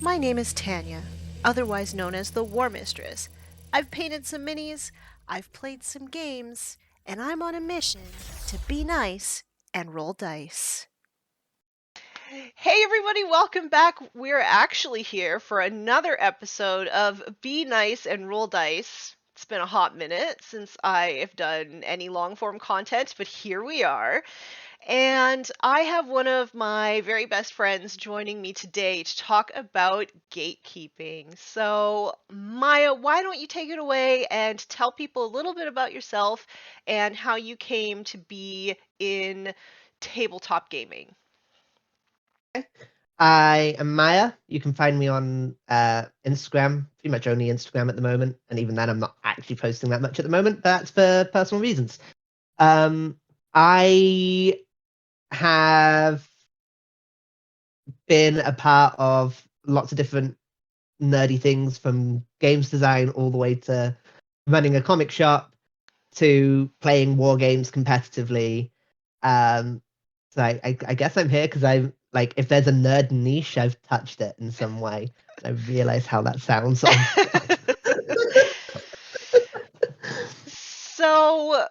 My name is Tanya, otherwise known as the War Mistress. I've painted some minis, I've played some games, and I'm on a mission to be nice and roll dice. Hey everybody, welcome back. We're actually here for another episode of Be Nice and Roll Dice. It's been a hot minute since I have done any long form content, but here we are. And I have one of my very best friends joining me today to talk about gatekeeping. So, Maya, why don't you take it away and tell people a little bit about yourself and how you came to be in tabletop gaming? I am Maya. You can find me on Instagram, pretty much only Instagram at the moment. And even then, I'm not actually posting that much at the moment, but that's for personal reasons. I have been a part of lots of different nerdy things, from games design all the way to running a comic shop to playing war games competitively. So I guess I'm here because I like, if there's a nerd niche, I've touched it in some way. I realize how that sounds. Oh my god. So,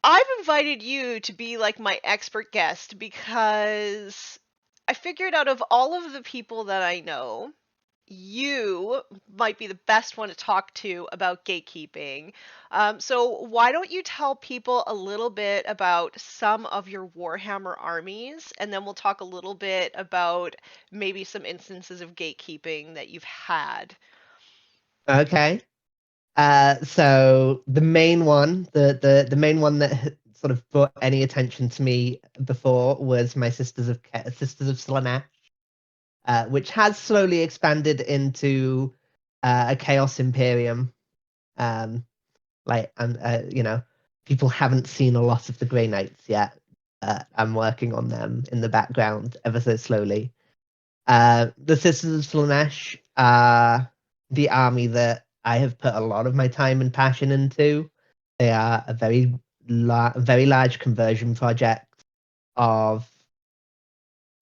I've invited you to be like my expert guest because I figured out of all of the people that I know, you might be the best one to talk to about gatekeeping. So, why don't you tell people a little bit about some of your Warhammer armies, and then we'll talk a little bit about maybe some instances of gatekeeping that you've had. Okay. So the main one, the main one that sort of brought any attention to me before was my Sisters of Slanesh, which has slowly expanded into a Chaos Imperium. Um, people haven't seen a lot of the Grey Knights yet. I'm working on them in the background ever so slowly. The Sisters of Slanesh are the army that I have put a lot of my time and passion into. They are a very large conversion project of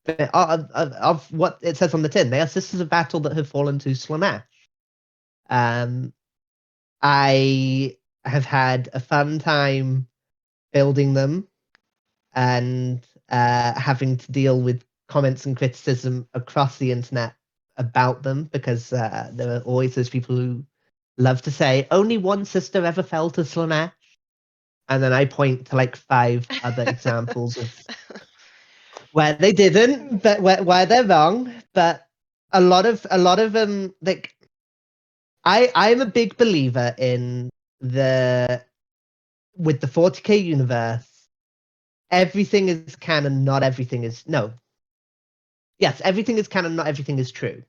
of what it says on the tin. They are Sisters of Battle that have fallen to Slanesh. Um, I have had a fun time building them and having to deal with comments and criticism across the internet about them, because there are always those people who love to say only one sister ever fell to Slanesh, and then I point to like 5 other examples of where they didn't, but where they're wrong. But a lot of them, like, I'm a big believer in the with the 40k universe. Everything is canon, not everything is no. Yes, everything is canon, not everything is true.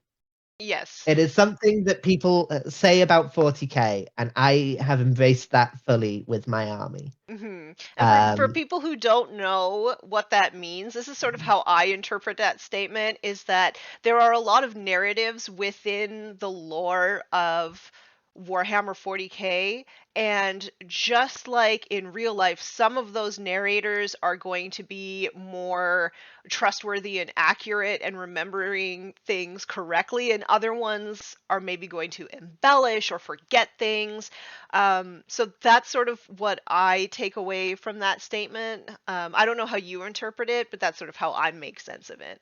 Yes. It is something that people say about 40k, and I have embraced that fully with my army. And for Um, people who don't know what that means, this is sort of how I interpret that statement, is that there are a lot of narratives within the lore of Warhammer 40k, and just like in real life, some of those narrators are going to be more trustworthy and accurate and remembering things correctly, and other ones are maybe going to embellish or forget things. So that's sort of what I take away from that statement. I don't know how you interpret it, but that's sort of how I make sense of it.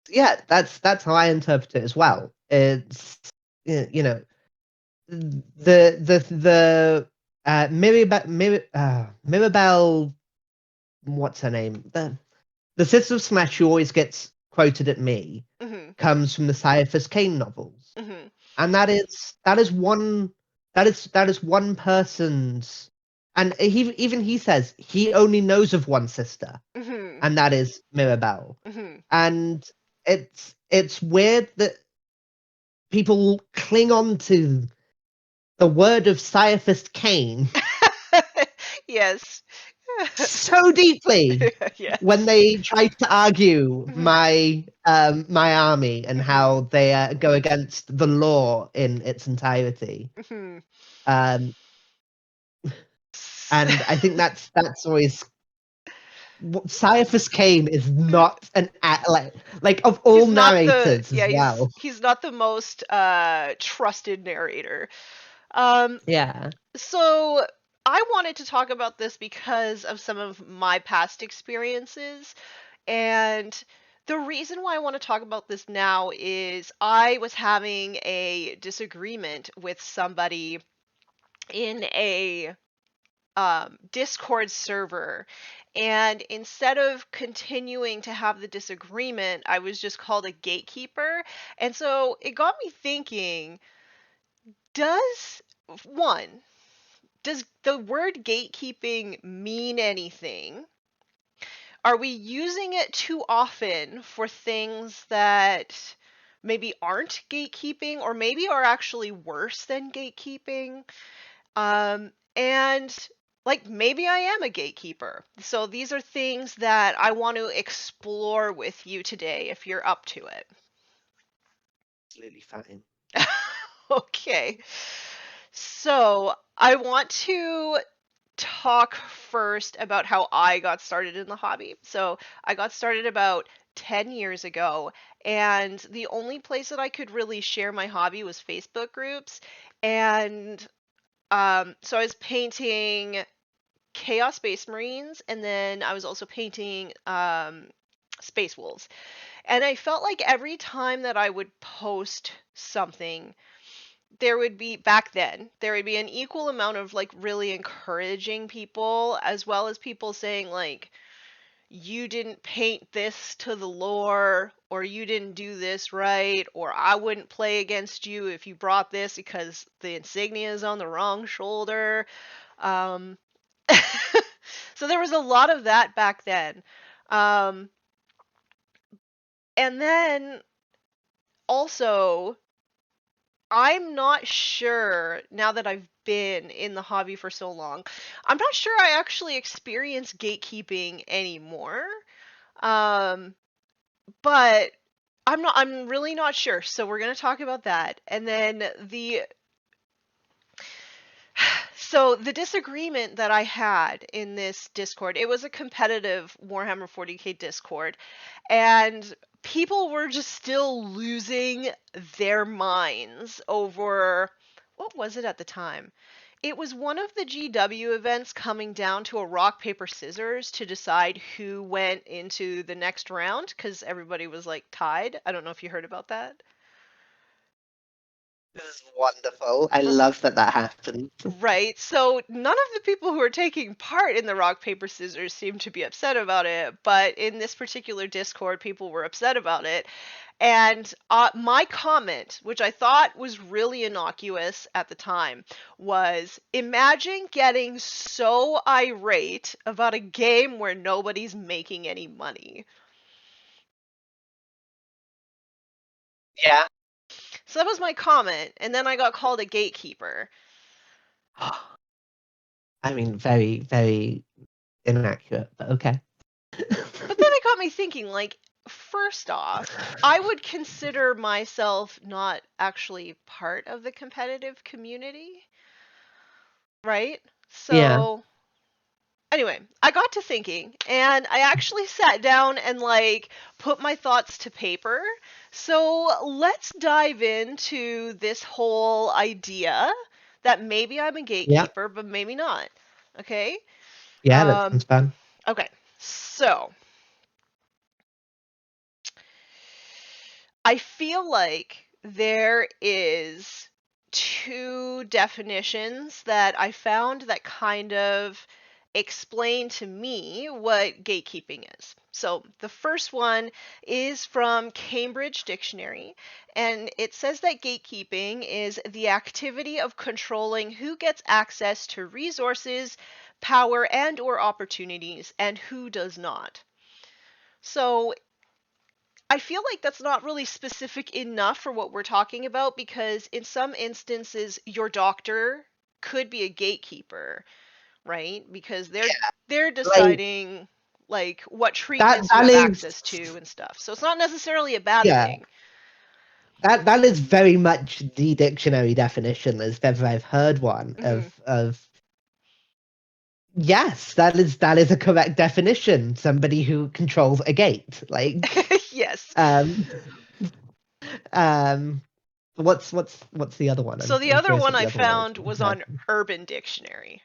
yeah, that's how I interpret it as well. It's you know the Mirabelle, what's her name? The Sister of Smash, who always gets quoted at me, Hmm. comes from the Caiaphas Cain novels, Hmm. and that is one person's, and he says he only knows of one sister, Hmm. and that is Mirabelle. Hmm. And it's weird that people cling on to the word of Caiaphas Cain Yes. so deeply when Yes. they try to argue Hmm. my army and Hmm. how they go against the law in its entirety. Hmm. Um, and I think that's always Caiaphas Cain is not an like of all He's not narrators as well. he's not the most trusted narrator. Um, Yeah. so I wanted to talk about this because of some of my past experiences. And the reason why I want to talk about this now is I was having a disagreement with somebody in a Discord server. And instead of continuing to have the disagreement, I was just called a gatekeeper. And so it got me thinking, does one, does the word gatekeeping mean anything? Are we using it too often for things that maybe aren't gatekeeping or maybe are actually worse than gatekeeping? And like maybe I am a gatekeeper. So these are things that I want to explore with you today if you're up to it. Absolutely fine. Okay. So I want to talk first about how I got started in the hobby. So I got started about 10 years ago, and the only place that I could really share my hobby was Facebook groups. And so I was painting Chaos Space Marines, and then I was also painting Space Wolves. And I felt like every time that I would post something, there would be back then there would be an equal amount of like really encouraging people as well as people saying like you didn't paint this to the lore or you didn't do this right or I wouldn't play against you if you brought this because the insignia is on the wrong shoulder. um so there was a lot of that back then. um and then also I'm not sure now that I've been in the hobby for so long. I'm not sure I actually experience gatekeeping anymore. Um, but I'm really not sure. So we're going to talk about that. And then the disagreement that I had in this Discord, it was a competitive Warhammer 40K Discord, and people were just still losing their minds over what was it at the time? It was one of the GW events coming down to a rock paper scissors to decide who went into the next round because everybody was like tied. I don't know if you heard about that. This is wonderful. I love that happened. Right. So none of the people who are taking part in the rock, paper, scissors seem to be upset about it. But in this particular Discord, people were upset about it. And my comment, which I thought was really innocuous at the time, was imagine getting so irate about a game where nobody's making any money. Yeah. So that was my comment. And then I got called a gatekeeper. I mean, very, very inaccurate, but okay. But then it got me thinking, like, first off, I would consider myself not actually part of the competitive community, right? Yeah. So, anyway, I got to thinking, and I actually sat down and, like, put my thoughts to paper. So, let's dive into this whole idea that maybe I'm a Yeah. gatekeeper, but maybe not. Okay? Yeah, that sounds fun. Okay. So, I feel like there is two definitions that I found that kind of explain to me what gatekeeping is. So the first one is from Cambridge Dictionary, and it says that gatekeeping is the activity of controlling who gets access to resources, power, and or opportunities, and who does not. So I feel like that's not really specific enough for what we're talking about because in some instances your doctor could be a gatekeeper, right? Because they're Like deciding like what that treatments you that have is access to and stuff. So it's not necessarily a bad yeah. thing. That is very much the dictionary definition as ever I've heard one Hmm. of Yes, that is a correct definition. Somebody who controls a gate. Yes. Um, um, what's the other one? So the I'm other curious one what I the other one is. found was on Urban Dictionary.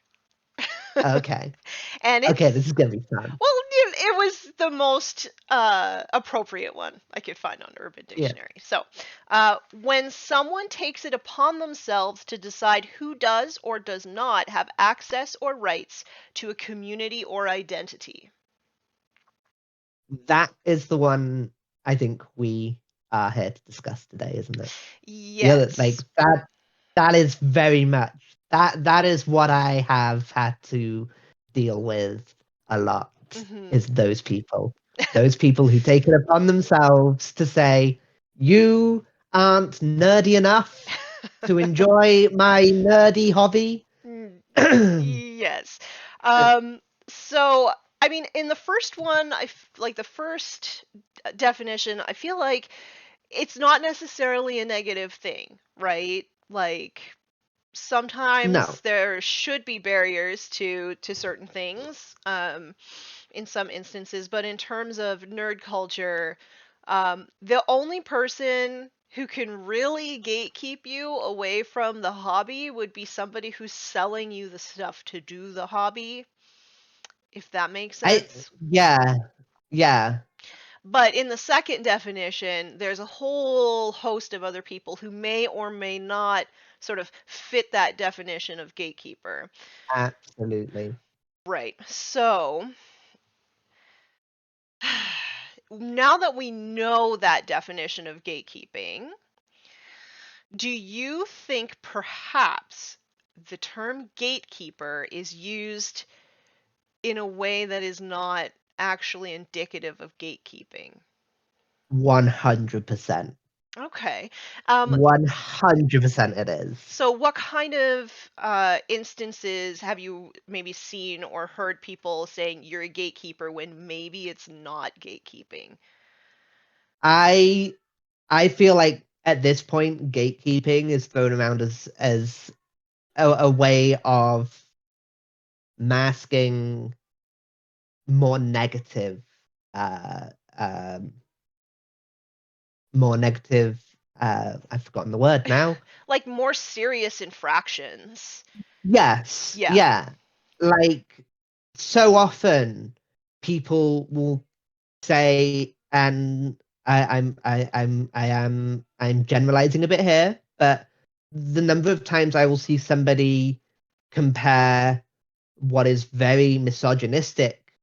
Okay, And okay, it's this is gonna be fun. well, it was the most appropriate one I could find on Urban Yeah, Dictionary. So, when someone takes it upon themselves to decide who does or does not have access or rights to a community or identity. that is the one I think we are here to discuss today, isn't it? The other, Yes. that is very much that is what I have had to deal with a lot, Hmm. is those people who take it upon themselves to say, you aren't nerdy enough to enjoy my nerdy hobby. Yes. Um, so, I mean, in the first one, like the first definition, I feel like it's not necessarily a negative thing, right? Like No, sometimes there should be barriers to certain things, in some instances, but in terms of nerd culture, the only person who can really gatekeep you away from the hobby would be somebody who's selling you the stuff to do the hobby, if that makes I sense. yeah, yeah. But in the second definition, there's a whole host of other people who may or may not sort of fit that definition of gatekeeper. Absolutely. Right. So, now that we know that definition of gatekeeping, do you think perhaps the term gatekeeper is used in a way that is not actually indicative of gatekeeping? 100%. Okay. 100% it is. So, what kind of instances have you maybe seen or heard people saying you're a gatekeeper when maybe it's not gatekeeping? I I feel like at this point, gatekeeping is thrown around as a way of masking more negative, uh, um, more negative. I've forgotten the word now. Like more serious infractions. Yes, Yeah. yeah. Like, so often, people will say, and I'm generalizing a bit here, but the number of times I will see somebody compare what is very misogynistic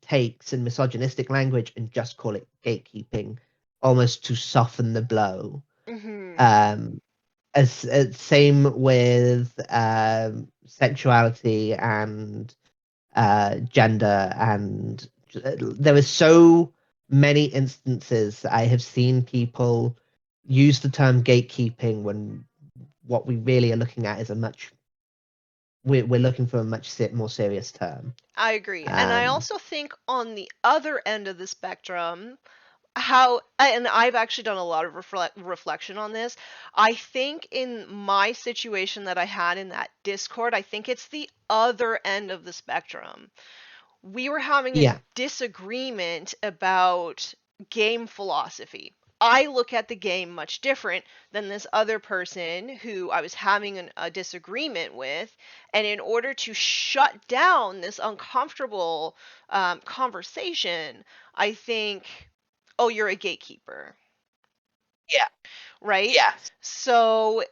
takes and misogynistic language and just call it gatekeeping, almost to soften the blow. Mhm. Um, as same with sexuality and gender, and there are so many instances I have seen people use the term gatekeeping when what we really are looking at is a much we're looking for a much more serious term. I agree. And I Um, also think on the other end of the spectrum, and I've actually done a lot of reflection on this. I think in my situation that I had in that Discord, I think it's the other end of the spectrum. We were having a yeah, disagreement about game philosophy. I look at the game much different than this other person who I was having a disagreement with. And in order to shut down this uncomfortable conversation, I think, oh, you're a gatekeeper, yeah, right? yeah. So,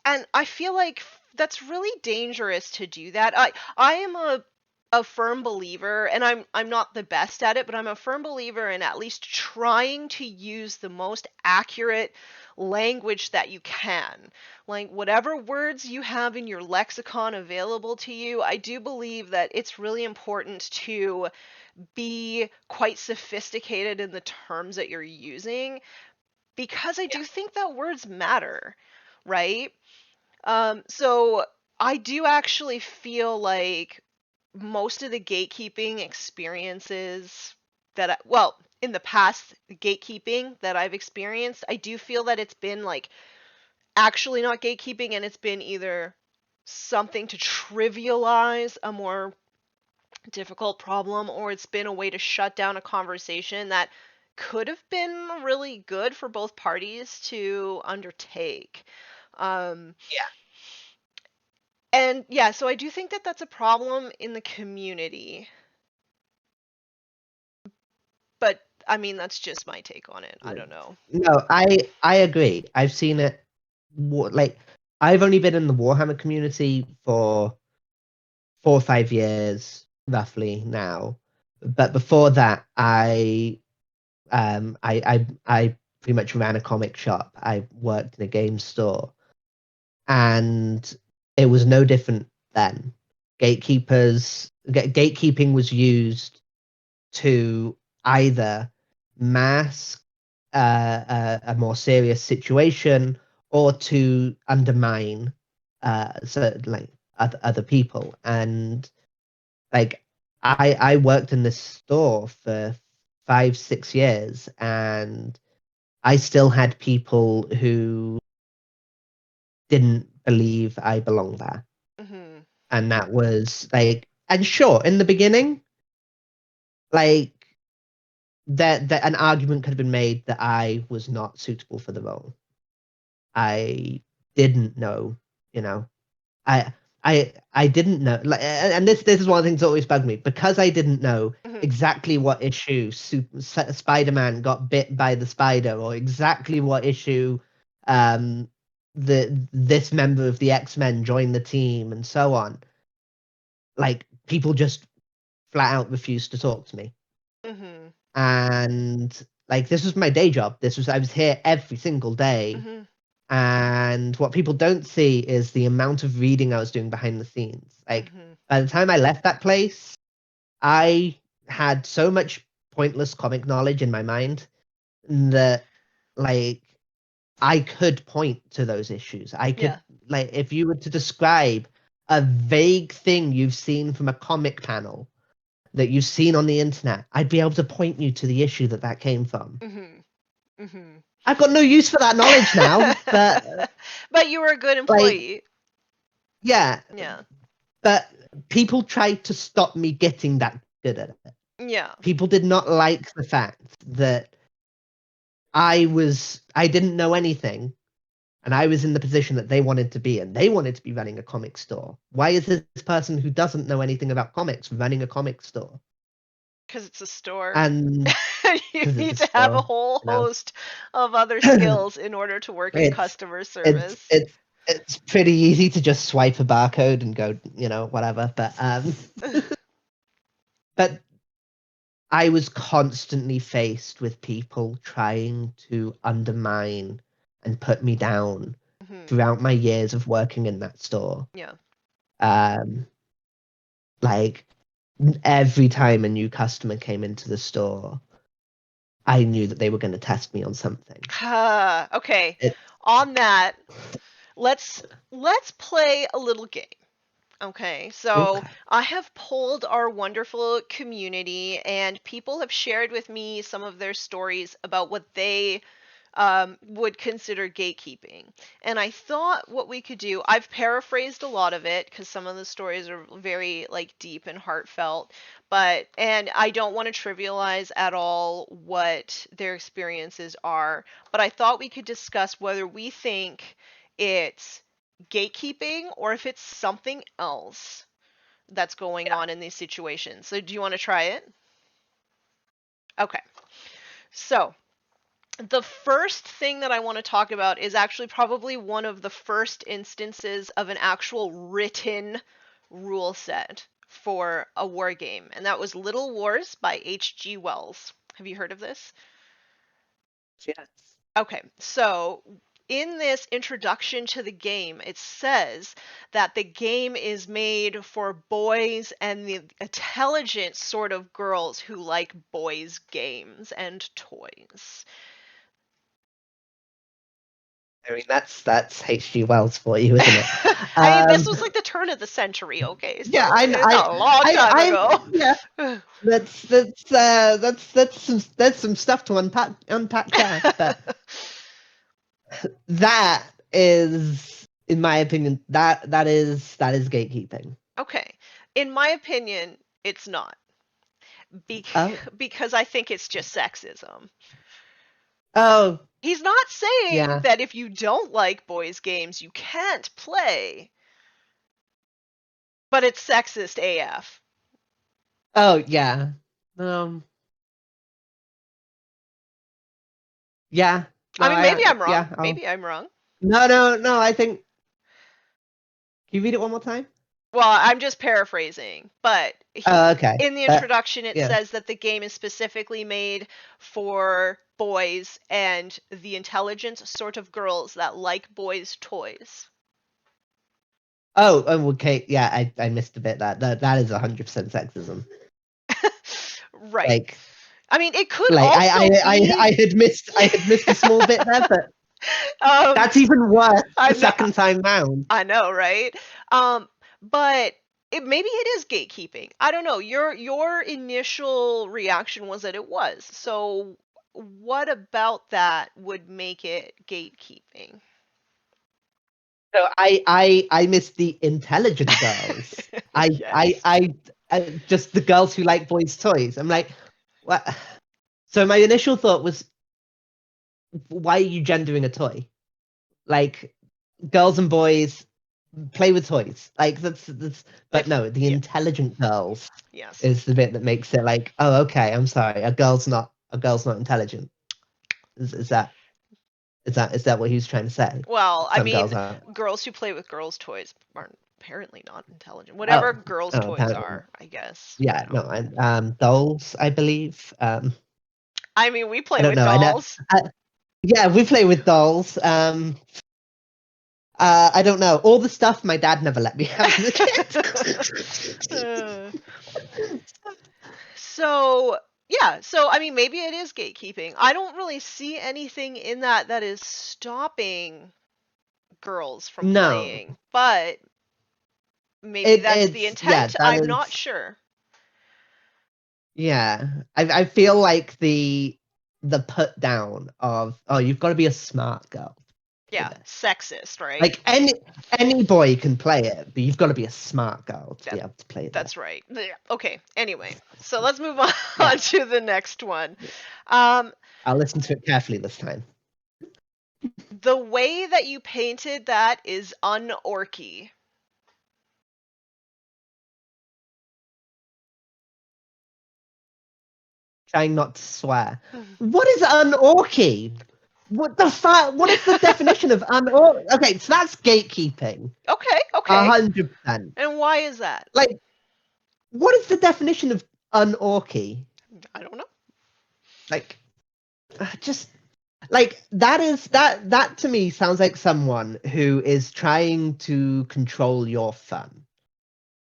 and I feel like that's really dangerous to do that. I am a firm believer, and I'm not the best at it, but I'm a firm believer in at least trying to use the most accurate language that you can. Like whatever words you have in your lexicon available to you, I do believe that it's really important to be quite sophisticated in the terms that you're using, because I do think that words matter, right? So I do actually feel like most of the gatekeeping experiences well, in the past, gatekeeping that I've experienced, I do feel that it's been like actually not gatekeeping, and it's been either something to trivialize a more difficult problem, or it's been a way to shut down a conversation that could have been really good for both parties to undertake. Yeah. And yeah, so I do think that that's a problem in the community. But I mean, that's just my take on it. I don't know. No, I agree. I've seen it. Like, I've only been in the Warhammer community for 4 or 5 years, roughly now. But before that, I pretty much ran a comic shop. I worked in a game store, and it was no different then. Gatekeeping was used to either mask a more serious situation or to undermine like other people. And like I worked in this store for 5, 6 years, and I still had people who didn't believe I belonged there. Mhm. And that was like, and sure, in the beginning, like that an argument could have been made that I was not suitable for the role. I didn't know, you know. I I didn't know, like, and this is one of the things that always bugged me, because I didn't know Mhm. exactly what issue Spider-Man got bit by the spider, or exactly what issue this member of the X-Men joined the team, and so on. Like, people just flat out refused to talk to me. Mhm. And like, this was my day job. I was here every single day. Mhm. And what people don't see is the amount of reading I was doing behind the scenes. Like, Mhm. by the time I left that place, I had so much pointless comic knowledge in my mind that, like, I could point to those issues. I could, Yeah. like, if you were to describe a vague thing you've seen from a comic panel that you've seen on the internet, I'd be able to point you to the issue that came from. Mhm. Mhm. I've got no use for that knowledge now, but But you were a good like, employee. yeah, Yeah. but people tried to stop me getting that good at it. Yeah. People did not like the fact that I didn't know anything, and I was in the position that they wanted to be in. They wanted to be running a comic store. Why is this person who doesn't know anything about comics running a comic store? Because it's a store. And You because it's a need to have a store, whole you know. host of other skills in order to work in it's customer it's service. it's it's pretty easy to just swipe a barcode and go, whatever. But I was constantly faced with people trying to undermine and put me down Mhm. throughout my years of working in that store. Yeah. Um, like, every time a new customer came into the store, I knew that they were going to test me on something. Okay. It, On that, let's let's play a little game. Okay, so okay. I have polled our wonderful community, and people have shared with me some of their stories about what they would consider gatekeeping. And I thought what we could do, I've paraphrased a lot of it because some of the stories are very like deep and heartfelt, and I don't want to trivialize at all what their experiences are, but I thought we could discuss whether we think it's gatekeeping or if it's something else that's going Yeah. on in these situations. So do you want to try it? Okay. So, the first thing that I want to talk about is actually probably one of the first instances of an actual written rule set for a war game, and that was Little Wars by H.G. Wells. Have you heard of this? Yes. Okay, so in this introduction to the game, it says that the game is made for boys and the intelligent sort of girls who like boys' games and toys. I mean, that's H.G. Wells for you, isn't it? I mean, this Um, was like the turn of the century, okay? yeah, So it's a long time ago. yeah. That's some stuff to unpack there. But that is in my opinion, that is gatekeeping. Okay. In my opinion, it's not. Oh, Because I think it's just sexism. oh, He's not saying yeah. that if you don't like boys' games, you can't play. But it's sexist AF. Oh, yeah. Um, yeah. No, I mean, maybe I'm wrong. yeah. Maybe I'm wrong. No. I think. Can you read it one more time? Well, I'm just paraphrasing, but Okay. in the But introduction, it yeah. says that the game is specifically made for boys and the intelligent sort of girls that like boys' toys. Oh, okay. Yeah, I missed a bit. That is 100% sexism. Right. Like, I mean, it could like also be. I had missed a small bit there, but um, that's even worse I the know, second time round. I know, right? But maybe it is gatekeeping. I don't know. Your initial reaction was that it was. So what about that would make it gatekeeping? So I missed the intelligent girls. Yes. I just the girls who like boys' toys. I'm like, what? So my initial thought was, why are you gendering a toy? Like, girls and boys play with toys. Like that's. But no, the Yeah. intelligent girls Yes. is the bit that makes it like, oh, okay. I'm sorry, a girl's not intelligent. Is that what he was trying to say? Well, I Some girls mean, are. girls who play with girls' toys aren't apparently not intelligent. Oh, Whatever girls' oh, toys apparently. are, I guess. Yeah, no, dolls, I believe. I mean, we I play don't with know. I know. dolls. Yeah, we play with dolls. I don't know. All the stuff my dad never let me have as a Uh, kid. So, yeah, so I mean, maybe it is gatekeeping. I don't really see anything in that is stopping girls from No, playing, but maybe that's the yeah, intent. that I'm not is, sure. yeah. I feel like the put down of, oh, you've got to be a smart girl to play Yeah, this. sexist, right? Like any boy can play it, but you've got to be a smart girl to be That able to play this. that's right. Yeah. Okay. Anyway, so let's move on Yeah, to the next one. Um, I'll listen to it carefully this time. the way that you painted that is unorky. Trying not to swear. What is unorky? What the fuck? What is the definition of unorky? Okay, so that's gatekeeping. Okay, okay. 100%. And why is that? Like, what is the definition of unorky? I don't know. Like, just like that to me sounds like someone who is trying to control your fun.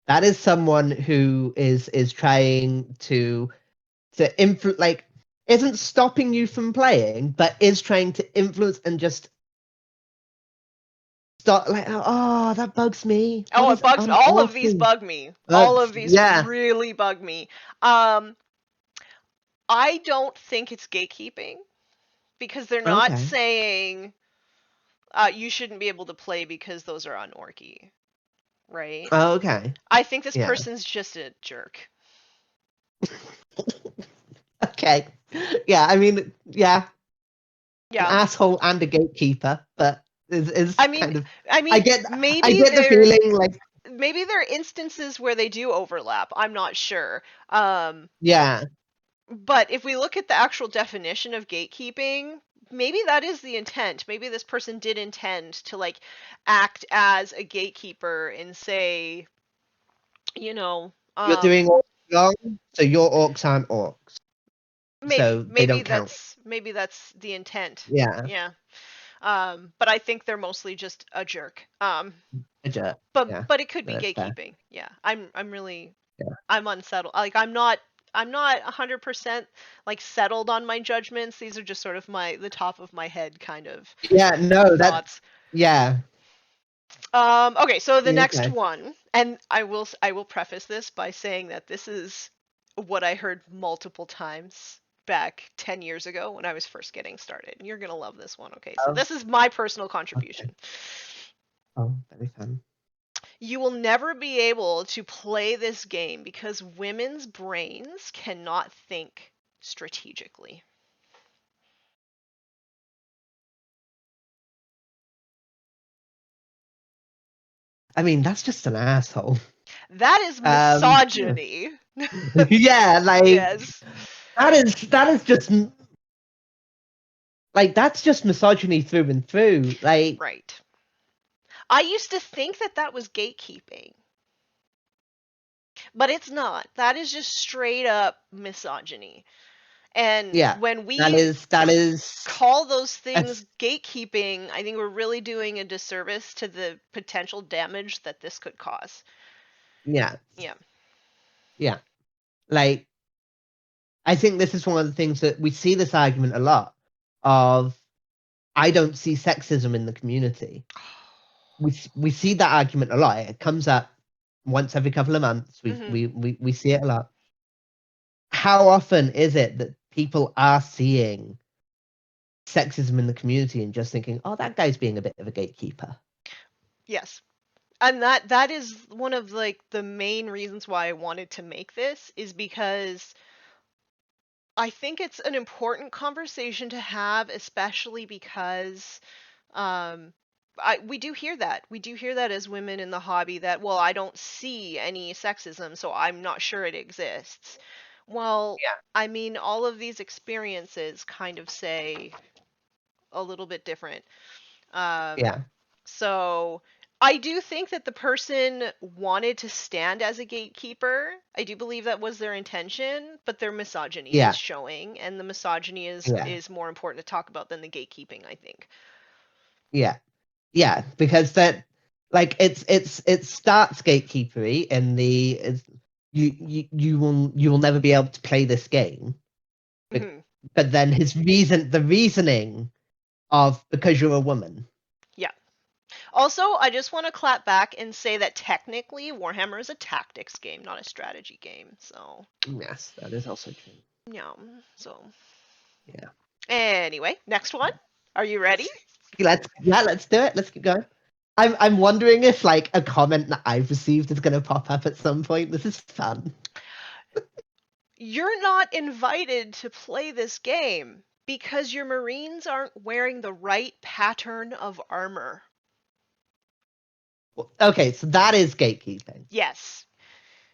That is someone who is trying to influence, like, isn't stopping you from playing, but is trying to influence and just stop. Like, oh, that bugs me. Oh, What it is bugs me. All of these unorky? bug me. All of these Yeah. really bug me. Um, I don't think it's gatekeeping because they're not Okay. saying you shouldn't be able to play because those are unorky, right? Okay. I think this Yeah. person's just a jerk. Okay. Yeah. I mean, yeah, an Yeah. asshole and a gatekeeper, but is I kind mean, of. I I mean, get. I maybe get the there, feeling like. maybe there are instances where they do overlap. I'm not sure. Um, Yeah. But if we look at the actual definition of gatekeeping, maybe that is the intent. Maybe this person did intend to like act as a gatekeeper and say, you know, You're doing all wrong, so your orcs aren't orcs, maybe so they don't count. maybe that's the intent. Yeah. Yeah. But I think they're mostly just a jerk. A jerk. Yeah. But it could be That's fair. gatekeeping. Yeah. I'm really Yeah. I'm unsettled. Like I'm not 100% like settled on my judgments. These are just sort of the top of my head kind of Yeah. No. thoughts. Yeah. Okay, so the next Okay. one, and I will preface this by saying that this is what I heard multiple times back 10 years ago when I was first getting started. You're going to love this one, okay? So Oh, this is my personal okay. contribution. Oh, very fun. You will never be able to play this game because women's brains cannot think strategically. I mean, that's just an asshole. That is Um, misogyny. yeah, like Yes. that is just like that's just misogyny through and through. Like, Right. I used to think that that was gatekeeping, but it's not. That is just straight up misogyny. And yeah, when that we is call those that's things gatekeeping, I think we're really doing a disservice to the potential damage that this could cause. yeah, Yeah. yeah. Like, I think this is one of the things that we see this argument a lot of. I don't see sexism in the community. We see that argument a lot. It comes up once every couple of months. Hmm. We see it a lot. How often is it that people are seeing sexism in the community and just thinking, "Oh, that guy's being a bit of a gatekeeper"? Yes. And that is one of like the main reasons why I wanted to make this is because I think it's an important conversation to have, especially because um we do hear that. We do hear that as women in the hobby that, well, I don't see any sexism, so I'm not sure it exists. Well, I mean, all of these experiences kind of say a little bit different. Um, Yeah, so I do think that the person wanted to stand as a gatekeeper. I do believe that was their intention, but their misogyny is yeah, showing, and the misogyny yeah, is more important to talk about than the gatekeeping, I think. yeah, yeah. Because that, like, it starts gatekeepery in you will never be able to play this game. But, Hmm. but then the reasoning of because you're a woman. Yeah. Also, I just want to clap back and say that technically Warhammer is a tactics game, not a strategy game. So, Yes, that is also true. yeah. So, Yeah. anyway, next one. Are you ready? Let's do it. Let's keep going. I'm wondering if like a comment that I've received is gonna pop up at some point. This is fun. You're not invited to play this game because your Marines aren't wearing the right pattern of armor. Okay, so that is gatekeeping. Yes.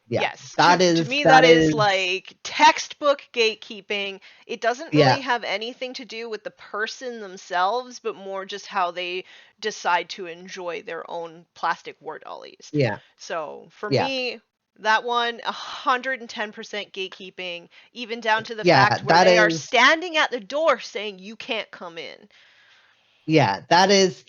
Yeah. Yes. To me that That is is like textbook gatekeeping. It doesn't yeah, really have anything to do with the person themselves, but more just how they decide to enjoy their own plastic war dollies. yeah, So, for yeah. me, that one 110% gatekeeping, even down to the Yeah, fact where that they are is standing at the door saying you can't come in. yeah, that is,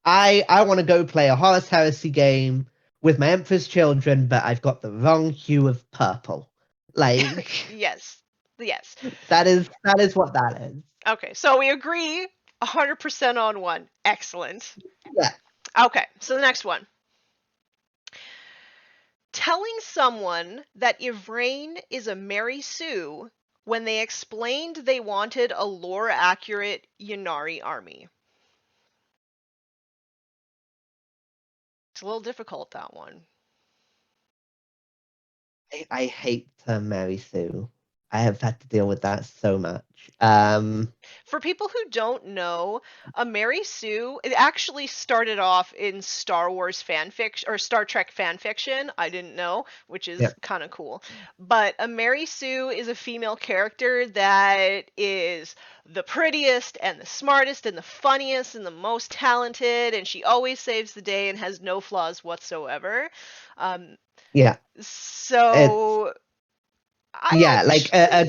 I want to go play a Horus Heresy game with my Emperor's Children, but I've got the wrong hue of purple. Like Yes. Yes. that is what that is. Okay, so we agree 100% on one. Excellent. Yeah. Okay, so the next one. Telling someone that Yvraine is a Mary Sue when they explained they wanted a lore accurate Yanari army. It's a little difficult, that one. I hate Mary Sue. I have had to deal with that so much. For people who don't know, a Mary Sue, it actually started off in Star Wars fanfiction or Star Trek fanfiction. I didn't know, which Yeah, is kind of cool. But a Mary Sue is a female character that is the prettiest and the smartest and the funniest and the most talented, and she always saves the day and has no flaws whatsoever. Um, yeah. It's so I yeah, like actually.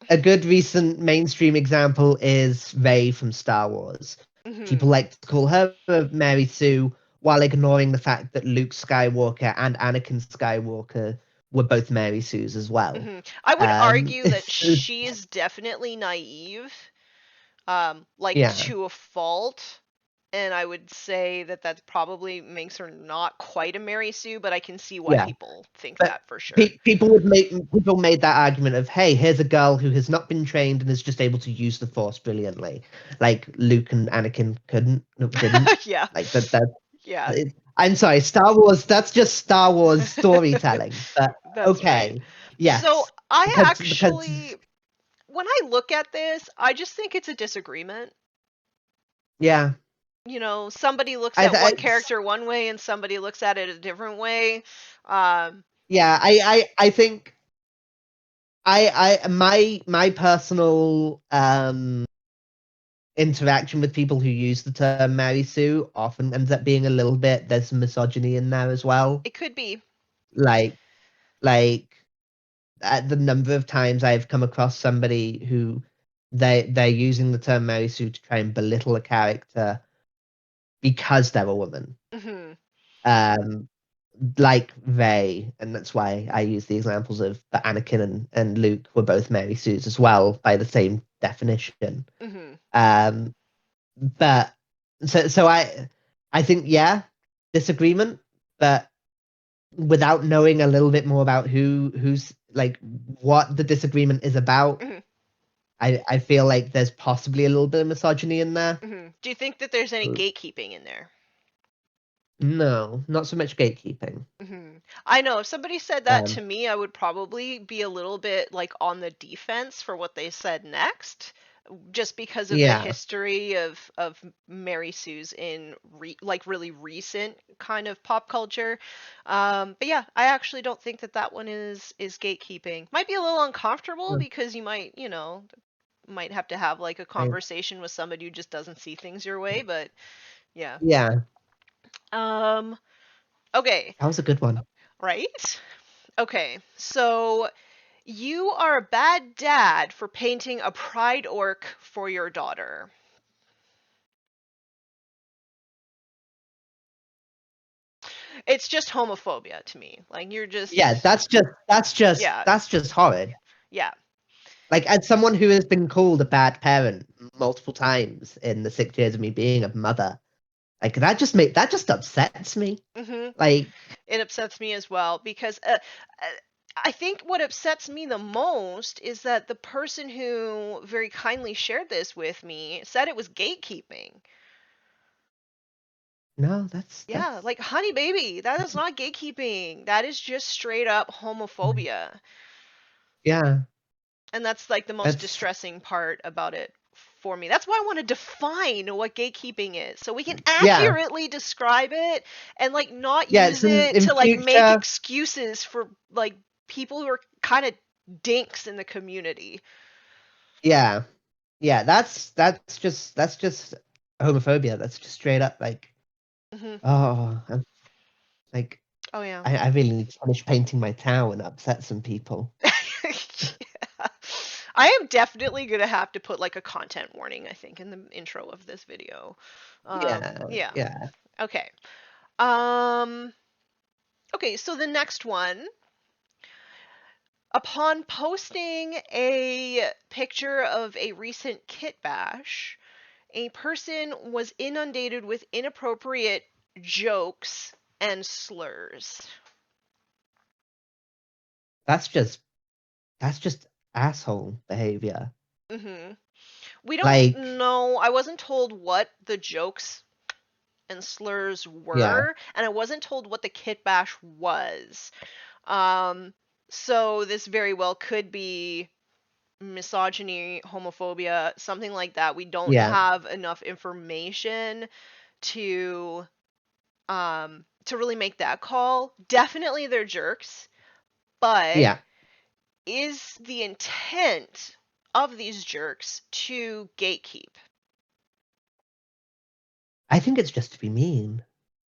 a good recent mainstream example is Rey from Star Wars. People Mhm. like to call her Mary Sue while ignoring the fact that Luke Skywalker and Anakin Skywalker were both Mary Sues as well. I would argue that It's, she is definitely naive, like yeah, to a fault. and I would say that probably makes her not quite a Mary Sue, but I can see why people think But that for sure. people made that argument of, hey, here's a girl who has not been trained and is just able to use the Force brilliantly, like Luke and Anakin didn't. Yeah. Like that. Yeah. I'm sorry, Star Wars. That's just Star Wars storytelling. But That's right. okay, So yes, I because actually, when I look at this, I just think it's a disagreement. yeah, You know, somebody looks I at one it's, character one way and somebody looks at it a different way. Um, yeah, I think my personal interaction with people who use the term Mary Sue often ends up being a little bit, there's some misogyny in there as well. it could be. Like like the number of times I've come across somebody who they're using the term Mary Sue to try and belittle a character because they're a woman. Hmm. Um like Rey, and that's why I use the examples of that Anakin and Luke were both Mary Sues as well by the same definition. Hmm. Um but so I think yeah, disagreement, but without knowing a little bit more about who's like what the disagreement is about, Hmm. I feel like there's possibly a little bit of misogyny in there. Hmm. Do you think that there's any gatekeeping in there? No, not so much gatekeeping. Hmm. I know if somebody said that to Um, me, I would probably be a little bit like on the defense for what they said next, just because of the yeah, history of Mary Sue's in like really recent kind of pop culture. But yeah, I actually don't think that one is gatekeeping. Might be a little uncomfortable because you might, might have to have like a I, conversation with somebody who just doesn't see things your way, but yeah. yeah, Um, okay, that was a good one. right? Okay, so you are a bad dad for painting a pride orc for your daughter. It's just homophobia to me. Like you're Yeah, just yeah, that's just horrid. yeah. Like, as someone who has been called a bad parent multiple times in the 6 years of me being a mother, like that just upsets me. Mhm. Like, It upsets me as well because I think what upsets me the most is that the person who very kindly shared this with me said it was gatekeeping. no, Yeah, like honey baby, that is not gatekeeping. That is just straight up homophobia. yeah, And that's like the most that's distressing part about it for me. That's why I want to define what gatekeeping is so we can yeah, accurately describe it and like not yeah. It's use it in to like make future. excuses for like people who are kind of dinks in the community. Yeah, yeah. That's just homophobia. That's just straight up like, Hmm. oh, like Oh yeah. I really need to finish painting my town and upset some people. Yeah. I am definitely gonna have to put like a content warning, I think, in the intro of this video. Yeah, Yeah. yeah, Okay. Um, okay, so the next one. Upon posting a picture of a recent kit bash, a person was inundated with inappropriate jokes and slurs. that's just that's just asshole behavior. Hmm. We don't Like, know. I wasn't told what the jokes and slurs yeah, were, and I wasn't told what the kit bash was. Um, so this very well could be misogyny, homophobia, something like that. We don't yeah, have enough information to to really make that call. Definitely they're jerks, but yeah. is the intent of these jerks to gatekeep? I think it's just to be mean.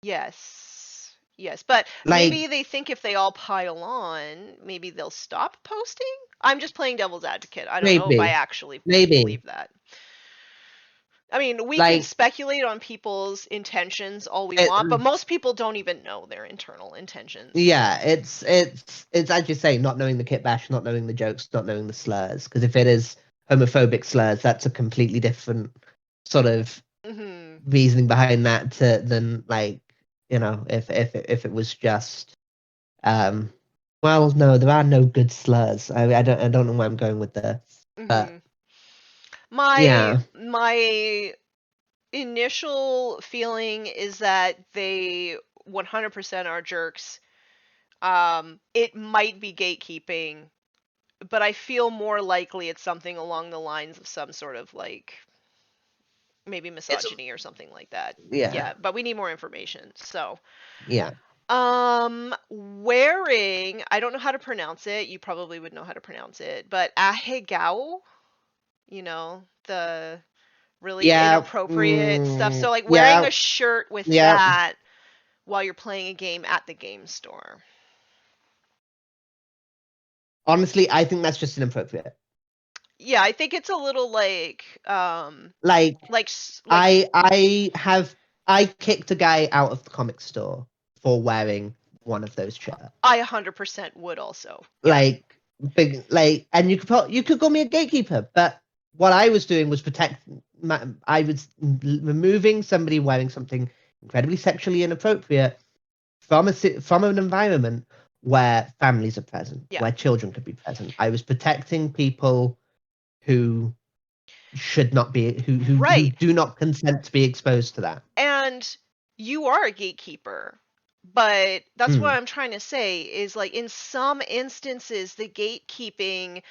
Yes. Yes, but Like, maybe they think if they all pile on, maybe they'll stop posting? I'm just playing devil's advocate. I don't know if I maybe, actually maybe, believe that. I mean, we can like speculate on people's intentions all we it, want, but most people don't even know their internal intentions. yeah, it's as you say, not knowing the kit bash, not knowing the jokes, not knowing the slurs. Because if it is homophobic slurs, that's a completely different sort of Hmm. reasoning behind that than like, if it was just well, no, there are no good slurs. I don't know where I'm going with this, but Mm-hmm. My yeah, my initial feeling is that they 100% are jerks. It might be gatekeeping, but I feel more likely it's something along the lines of some sort of like maybe it's misogyny or something like that. yeah, Yeah, but we need more information. So, yeah, wearing, I don't know how to pronounce it. You probably would know how to pronounce it, but ahegao, the really yeah, inappropriate stuff. So like wearing yeah, a shirt with yeah. that while you're playing a game at the game store. Honestly, I think that's just inappropriate. Yeah, I think it's a little Like, like I kicked a guy out of the comic store for wearing one of those shirts. I 100% would also. Yeah. Like, big, like, and you could call me a gatekeeper, but what I was doing was I was removing somebody wearing something incredibly sexually inappropriate from an environment where families are present, Yeah. where children could be present. I was protecting people who should not be who Right. do not consent to be exposed to that. And you are a gatekeeper. But that's what Mm, I'm trying to say is like in some instances the gatekeeping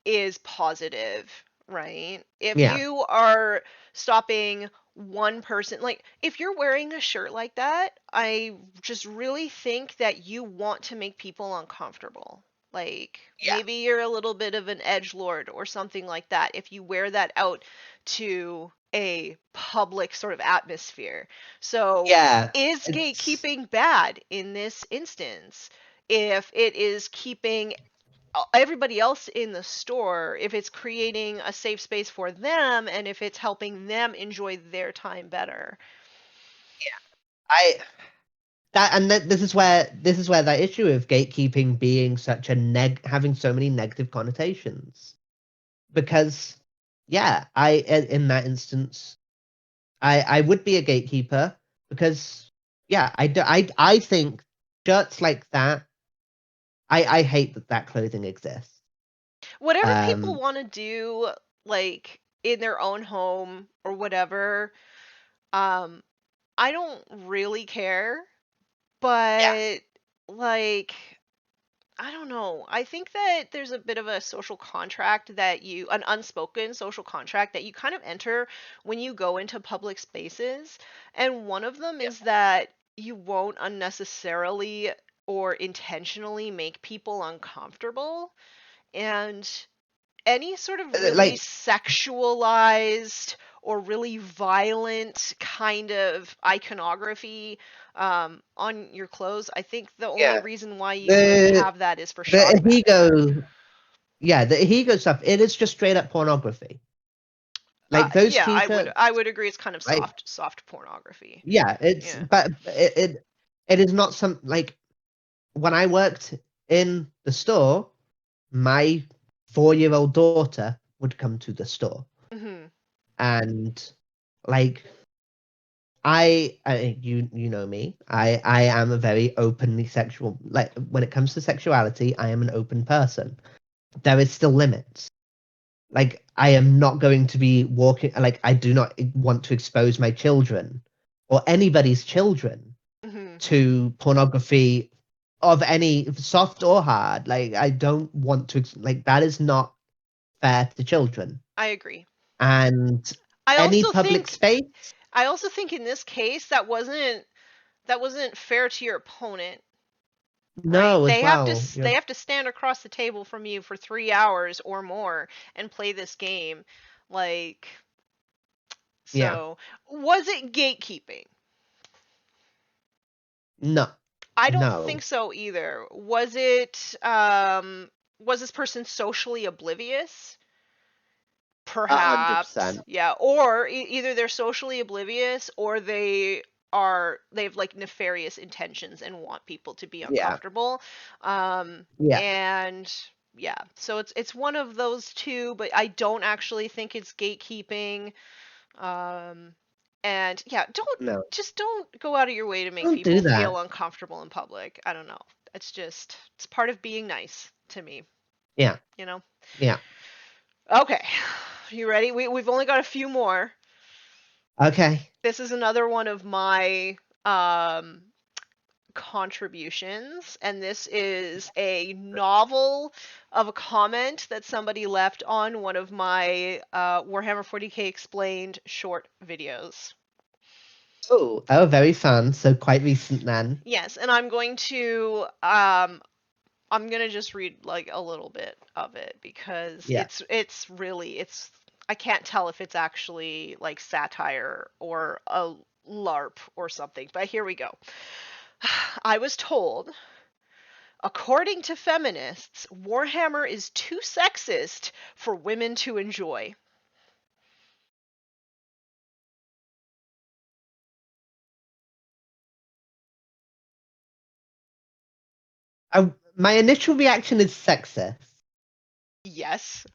is positive, right? If yeah, you are stopping one person, like if you're wearing a shirt like that, I just really think that you want to make people uncomfortable. Like yeah, maybe you're a little bit of an edge lord or something like that if you wear that out to a public sort of atmosphere. So, yeah. is It's gatekeeping bad in this instance? If it is keeping everybody else in the store, if it's creating a safe space for them and if it's helping them enjoy their time better. I that and that, this is where that issue of gatekeeping being such a having so many negative connotations, because yeah, in that instance I would be a gatekeeper because yeah, I think shirts like that, I hate that clothing exists. Whatever people Um, want to do, like in their own home or whatever, um, I don't really care. yeah, But, like, I don't know. I think that there's a bit of a social contract an unspoken social contract that you kind of enter when you go into public spaces. And one of them yeah. is that you won't unnecessarily or intentionally make people uncomfortable. And any sort of really Like sexualized or really violent kind of iconography on your clothes, I think the only yeah, reason why you would the have that is for the shock value. ego, yeah, the ego stuff. It is just straight up pornography. Like those Yeah, I would t-shirts, I would agree it's kind of like soft pornography. yeah, it's Yeah. but it is not some like when I worked in the store, my 4-year-old daughter would come to the store, Mhm. and like you know me, I am a very openly sexual, like when it comes to sexuality, I am an open person. There is still limits. Like I am not going to be walking, like I do not want to expose my children or anybody's children Mhm. to pornography of any soft or hard. Like I don't want to like that is not fair to children. I agree. And I any also public think space, I also think in this case that wasn't fair to your opponent, right? no, as well. They have to stand across the table from you for 3 hours or more and play this game. Like, Yeah, so was it gatekeeping? no, I don't think no, so either. Was this person socially oblivious? 100%. Perhaps. Yeah, or either they're socially oblivious or they have like nefarious intentions and want people to be Yeah, uncomfortable. yeah. And yeah, so it's one of those two, but I don't actually think it's gatekeeping. Um And yeah, No, don't go out of your way to make don't do people that. feel uncomfortable in public. I don't know. It's part of being nice to me, Yeah, you know? yeah. Okay. You ready? We've only got a few more. Okay. This is another one of my um contributions, and this is a novel of a comment that somebody left on one of my Warhammer 40k Explained short videos. Oh, very fun. So quite recent then. Yes, and I'm gonna just read like a little bit of it because Yeah. it's really it's I can't tell if it's actually like satire or a LARP or something, but here we go. I was told, according to feminists, Warhammer is too sexist for women to enjoy. My initial reaction is sexist. Yes.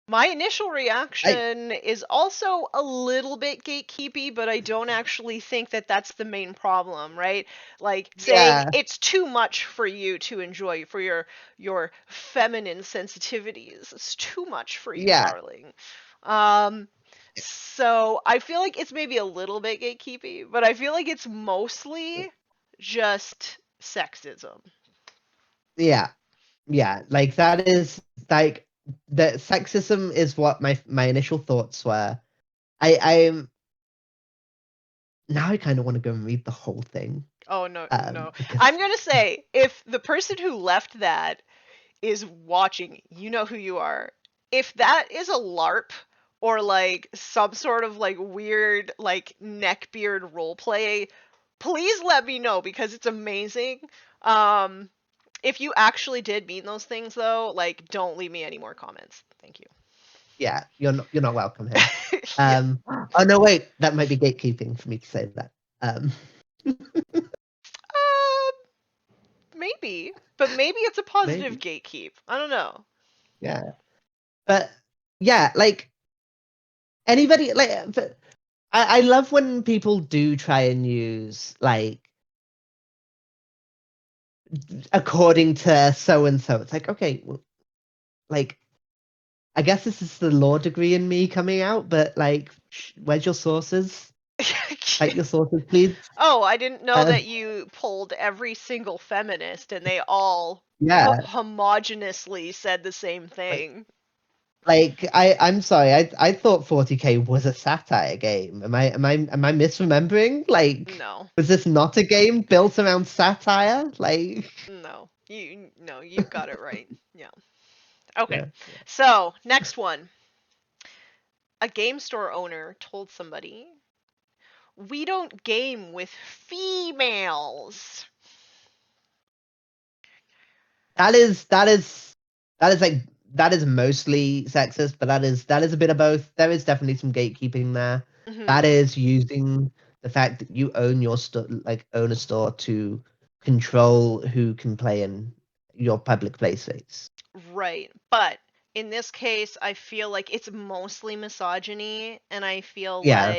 My initial I reaction is also a little bit gatekeepy, but I don't actually think that that's the main problem, right? Like saying yeah, it's too much for you to enjoy for your feminine sensitivities. It's too much for you, yeah, darling. Um so I feel like it's maybe a little bit gatekeepy, but I feel like it's mostly just sexism. yeah, yeah. Like that is like the sexism is what my initial thoughts were. I'm now I kind of want to go and read the whole thing. Oh no, no. Because I'm gonna say if the person who left that is watching, you know who you are. If that is a LARP or like some sort of like weird like neckbeard roleplay, please let me know because it's amazing. Um, if you actually did mean those things though, like don't leave me any more comments. Thank you. yeah, you're not welcome here. Yeah. Oh no, wait, that might be gatekeeping for me to say that. Uh, maybe, but maybe it's a positive Maybe, gatekeep. I don't know. yeah, but yeah, like anybody but I love when people do try and use like according to so and so. It's like, okay, well, like I guess this is the law degree in me coming out, but like, where's your sources? Cite your sources, please. Oh, I didn't know Um, that you polled every single feminist and they all yeah, homogeneously said the same like, thing. I'm sorry, I thought 40k was a satire game. Am I misremembering? Like, No, was this not a game built around satire? Like, no, no, you've got it right. Yeah. Okay. yeah. So next one, a game store owner told somebody, "We don't game with females." That is that is mostly sexist, but that is a bit of both. There is definitely some gatekeeping there. That Hmm. is using the fact that you own your store, like own a store, to control who can play in your public play space. Right. But in this case, I feel like it's mostly misogyny, and Yeah,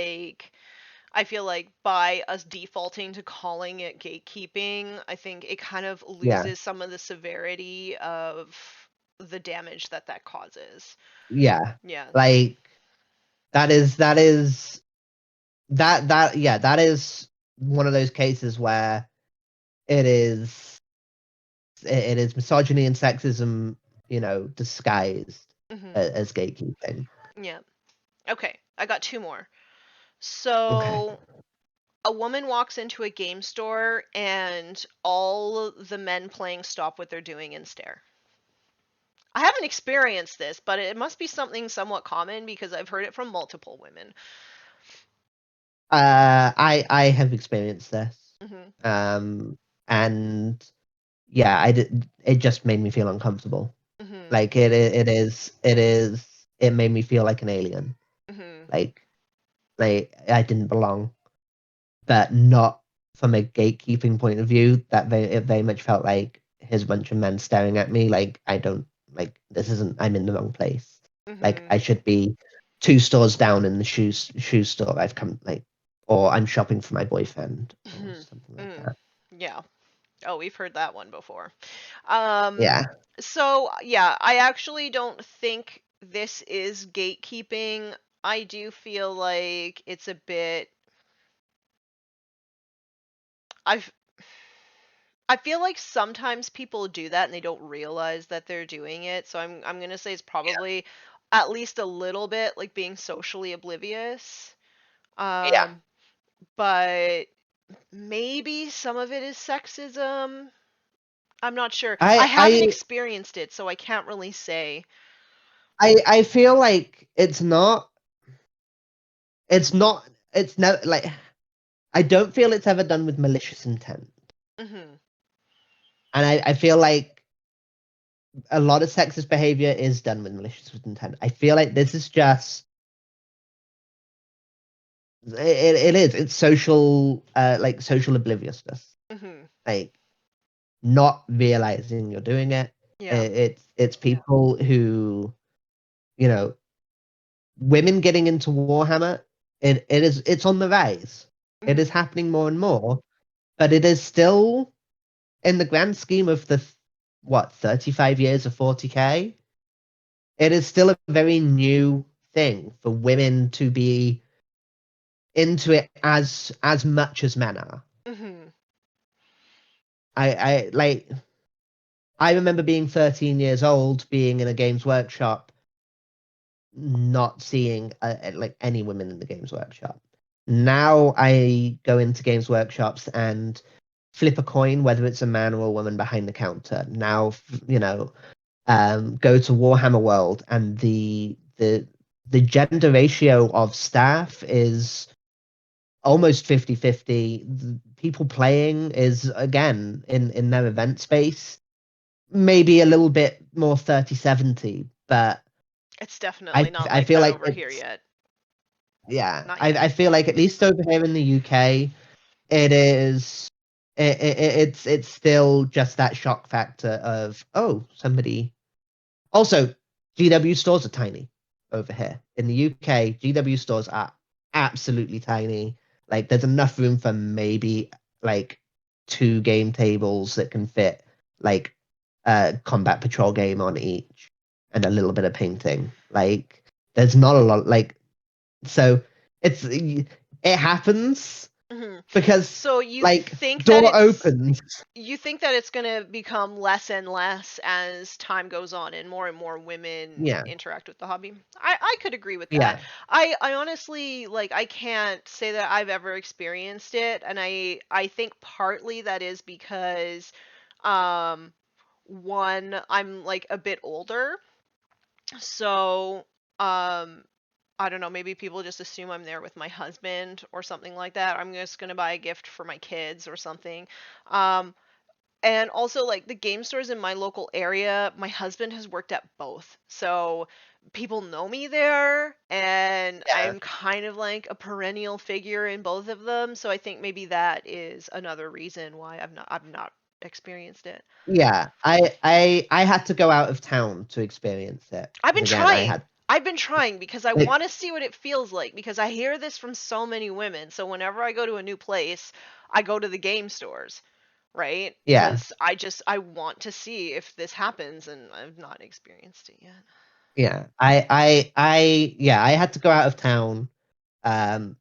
I feel like by us defaulting to calling it gatekeeping, I think it kind of yeah, loses some of the severity of the damage that that causes. yeah. Yeah. Like that is one of those cases where it is it is misogyny and sexism, disguised Hmm. as gatekeeping. Yeah. Okay. I got two more. Okay. So a woman walks into a game store and all the men playing stop what they're doing and stare. I haven't experienced this, but it must be something somewhat common because I've heard it from multiple women. I have experienced this. Hmm. And yeah, I did. It just made me feel uncomfortable. Hmm. Like it made me feel like an alien. Hmm. Like I didn't belong. But not from a gatekeeping point of view. It very much felt like here's a bunch of men staring at me. Like I don't like this isn't. I'm in the wrong place. Like Hmm. I should be 2 stores down in the shoe store, I've come like, or I'm shopping for my boyfriend or something like that. Yeah. Oh, we've heard that one before. Yeah. So yeah, I actually don't think this is gatekeeping. I do feel like it's a bit. I've. I feel like sometimes people do that and they don't realize that they're doing it. So I'm gonna say it's probably at least a little bit like being socially oblivious. Yeah. Um, but maybe some of it is sexism. I'm not sure. I I haven't I experienced it, so I can't really say. I feel like it's not it's no like I don't feel it's ever done with malicious intent. Hmm. And I feel like a lot of sexist behavior is done with malicious intent. I feel like this is just it is. It's social like social obliviousness. Hmm. Like not realizing you're doing it. Yeah. It's people who, you know, women getting into Warhammer, it's on the rise. It Hmm. is happening more and more, but it is still in the grand scheme of the what 35 years of 40K. It is still a very new thing for women to be into it as much as men are. Hmm. I like I remember being 13 years old, being in a Games Workshop, not seeing like any women in the Games Workshop. Now I go into Games Workshops and flip a coin, whether it's a man or a woman behind the counter. Now, go to Warhammer World, and the gender ratio of staff is almost 50-50. People playing is again in their event space, maybe a little bit more 30-70, but It's definitely I not I like feel that like over here it's yet. yeah, Not I yet. feel like at least over here in the UK, it is it's still just that shock factor of, oh, somebody. Also, GW stores are tiny over here in the UK. GW stores are absolutely tiny. Like there's enough room for maybe like 2 game tables that can fit like a combat patrol game on each and a little bit of painting. Like there's not a lot. Like so it happens Hmm. because So you like think that door opens. you think that it's going to become less and less as time goes on and more women Yeah, interact with the hobby. I could agree with that. yeah, I honestly like I can't say that I've ever experienced it, and I think partly that is because um one, I'm like a bit older, so um I don't know, maybe people just assume I'm there with my husband or something like that. I'm just going to buy a gift for my kids or something. Um and also, like the game stores in my local area, my husband has worked at both. So people know me there, and yeah. I'm kind of like a perennial figure in both of them. So I think maybe that is another reason why I've not experienced it. Yeah, I had to go out of town to experience it I've because been again, I trying. had I've been trying because I like want to see what it feels like because I hear this from so many women. So whenever I go to a new place, I go to the game stores, right? yeah, Because I want to see if this happens, and I've not experienced it yet. yeah. I had to go out of town um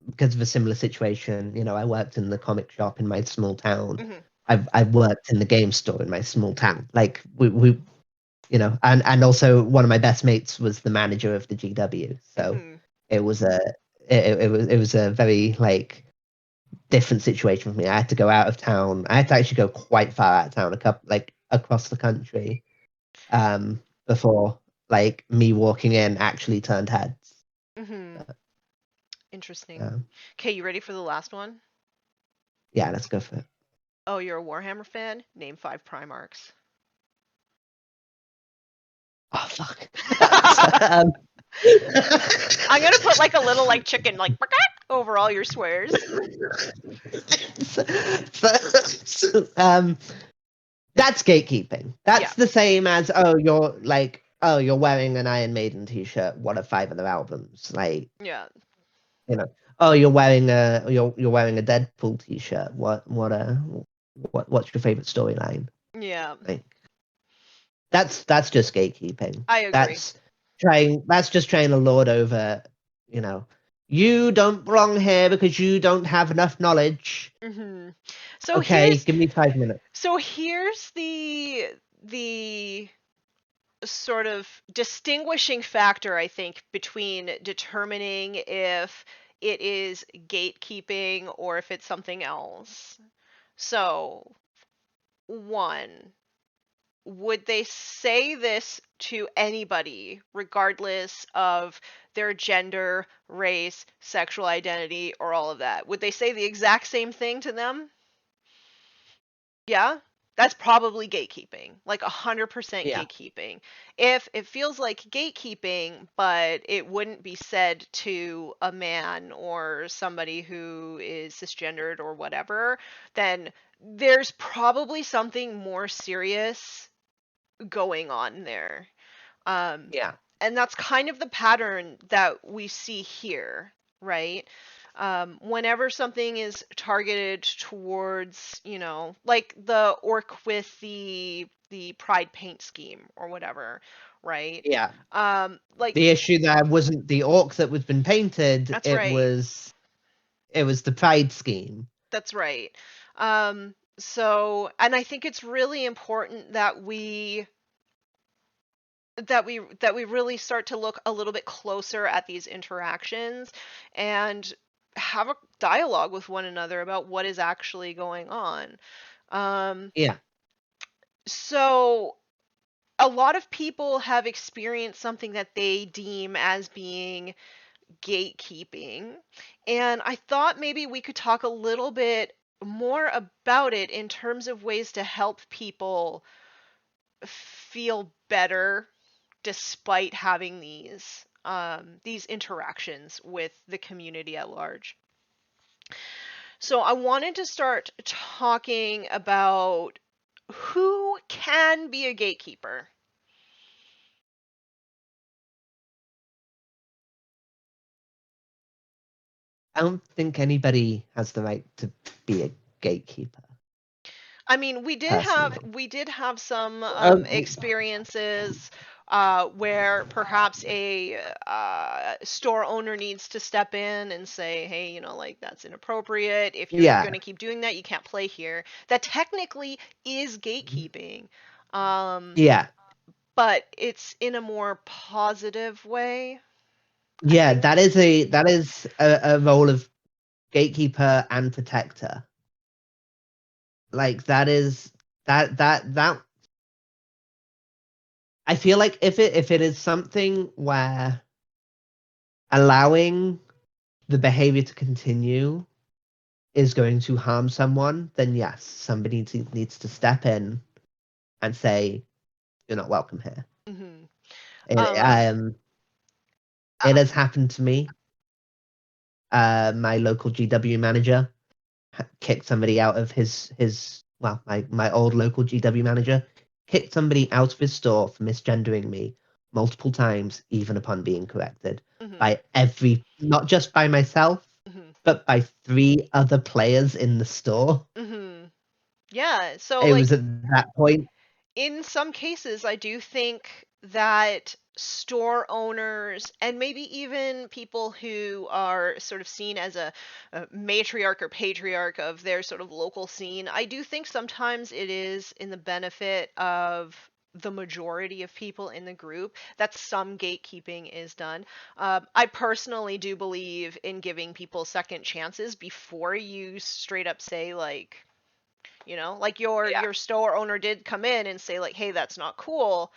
because of a similar situation. You know, I worked in the comic shop in my small town. Hmm. I've worked in the game store in my small town. Like we and also one of my best mates was the manager of the GW. So Hmm. it was a it was a very like different situation for me. I had to go out of town. I had to actually go quite far out of town, a couple like across the country, before like me walking in actually turned heads. Hmm. But, Interesting. um, Okay, you ready for the last one? yeah, let's go for it. Oh, you're a Warhammer fan? Name 5 Primarchs. Oh fuck. I'm um, gonna put like a little like chicken like over all your swears. so, so, that's gatekeeping. Yeah. That's the same as, oh, you're like oh, you're wearing an Iron Maiden t-shirt. What are 5 other albums? Like, Yeah. you know, oh, you're wearing a Deadpool t-shirt. What's your favorite storyline? Yeah. Like, that's just gatekeeping. I agree. That's just trying to lord over, you know, you don't belong here because you don't have enough knowledge. Hmm. So Okay, here's give me 5 minutes. so here's the sort of distinguishing factor, I think, between determining if it is gatekeeping or if it's something else. So, one, would they say this to anybody, regardless of their gender, race, sexual identity, or all of that? Would they say the exact same thing to them? Yeah, that's probably gatekeeping, like 100% Yeah, gatekeeping. If it feels like gatekeeping, but it wouldn't be said to a man or somebody who is cisgendered or whatever, then there's probably something more serious going on there. Um, yeah, and that's kind of the pattern that we see here, right? Whenever something is targeted towards, like the orc with the pride paint scheme or whatever, right? yeah. Like The issue there wasn't the orc that was been painted. that's right. It was the pride scheme. That's right. So, and I think it's really important that we really start to look a little bit closer at these interactions and have a dialogue with one another about what is actually going on. Um, Yeah, so a lot of people have experienced something that they deem as being gatekeeping, and I thought maybe we could talk a little bit more about it in terms of ways to help people feel better despite having these interactions with the community at large. So I wanted to start talking about who can be a gatekeeper. I don't think anybody has the right to be a gatekeeper I mean, we did have personally. we did have some Um, experiences where perhaps a store owner needs to step in and say, "Hey, like that's inappropriate. If you're going yeah, to keep doing that, you can't play here." That technically is gatekeeping, um, yeah, but it's in a more positive way, I yeah. think. That is a role of gatekeeper and protector. Like that. I feel like if it is something where allowing the behavior to continue is going to harm someone, then yes, somebody needs to step in and say, "You're not welcome here." Hmm. It Um, um uh, it has happened to me. My local GW manager kicked somebody out of his well, my old local GW manager kicked somebody out of his store for misgendering me multiple times, even upon being corrected mhm, by not just by myself, mhm, but by 3 other players in the store. mhm. Yeah, so It was like at that point. in some cases, I do think that store owners and maybe even people who are sort of seen as a matriarch or patriarch of their sort of local scene, I do think sometimes it is in the benefit of the majority of people in the group that some gatekeeping is done. I personally do believe in giving people second chances before you straight up say like, like Yeah, your store owner did come in and say like, hey, that's not cool,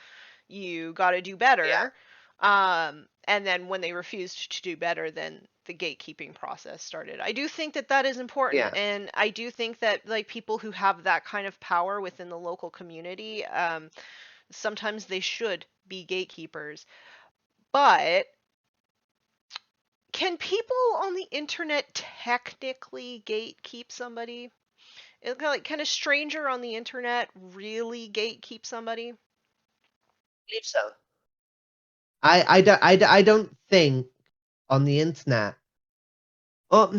you got to do yeah, better. And then when they refused to do better, then the gatekeeping process started. I do think that that is important, yeah, and I do think that like people who have that kind of power within the local community, sometimes they should be gatekeepers. But can people on the internet technically gatekeep somebody? Can a stranger on the internet really gatekeep somebody? I believe so. I don't think on the internet. Well,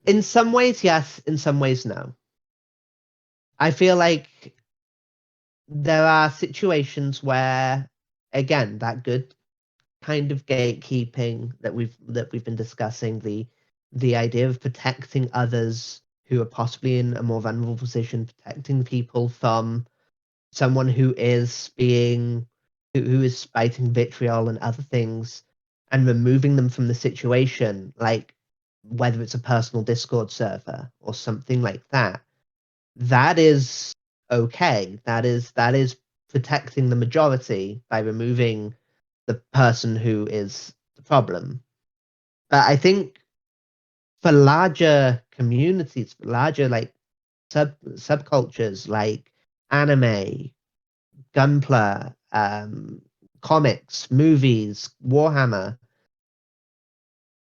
in some ways, yes. In some ways, no. I feel like there are situations where, again, that good kind of gatekeeping that we've been discussing, the idea of protecting others who are possibly in a more vulnerable position, protecting people from someone who is who is spiting vitriol and other things, and removing them from the situation, like whether it's a personal Discord server or something like that. That is okay. That is protecting the majority by removing the person who is the problem. But I think for larger communities, for larger like subcultures like anime, Gunpla, comics, movies, Warhammer,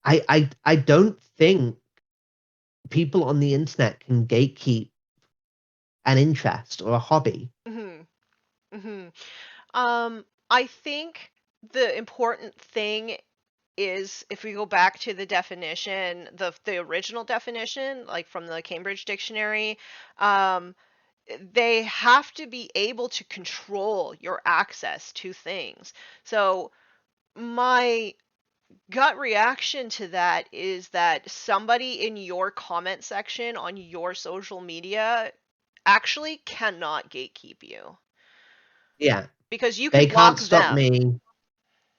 I don't think people on the internet can gatekeep an interest or a hobby. Mhm. Mhm. I think the important thing is, if we go back to the definition, the original definition, like from the Cambridge Dictionary, um, they have to be able to control your access to things. So my gut reaction to that is that somebody in your comment section on your social media actually cannot gatekeep you, Yeah, because you can they block can't stop them. me.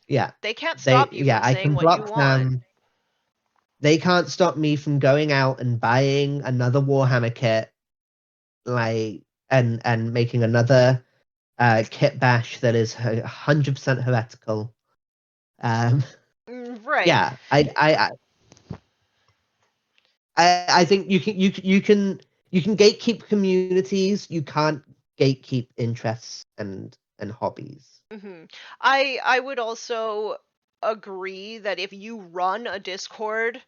Yeah, They can't stop you from I saying can what you block want. them. They can't stop me from going out and buying another Warhammer kit, like and making another kit bash that is 100% heretical. Um, Right. yeah, I think you can gatekeep communities. You can't gatekeep interests and hobbies. hmm I would also agree that if you run a Discord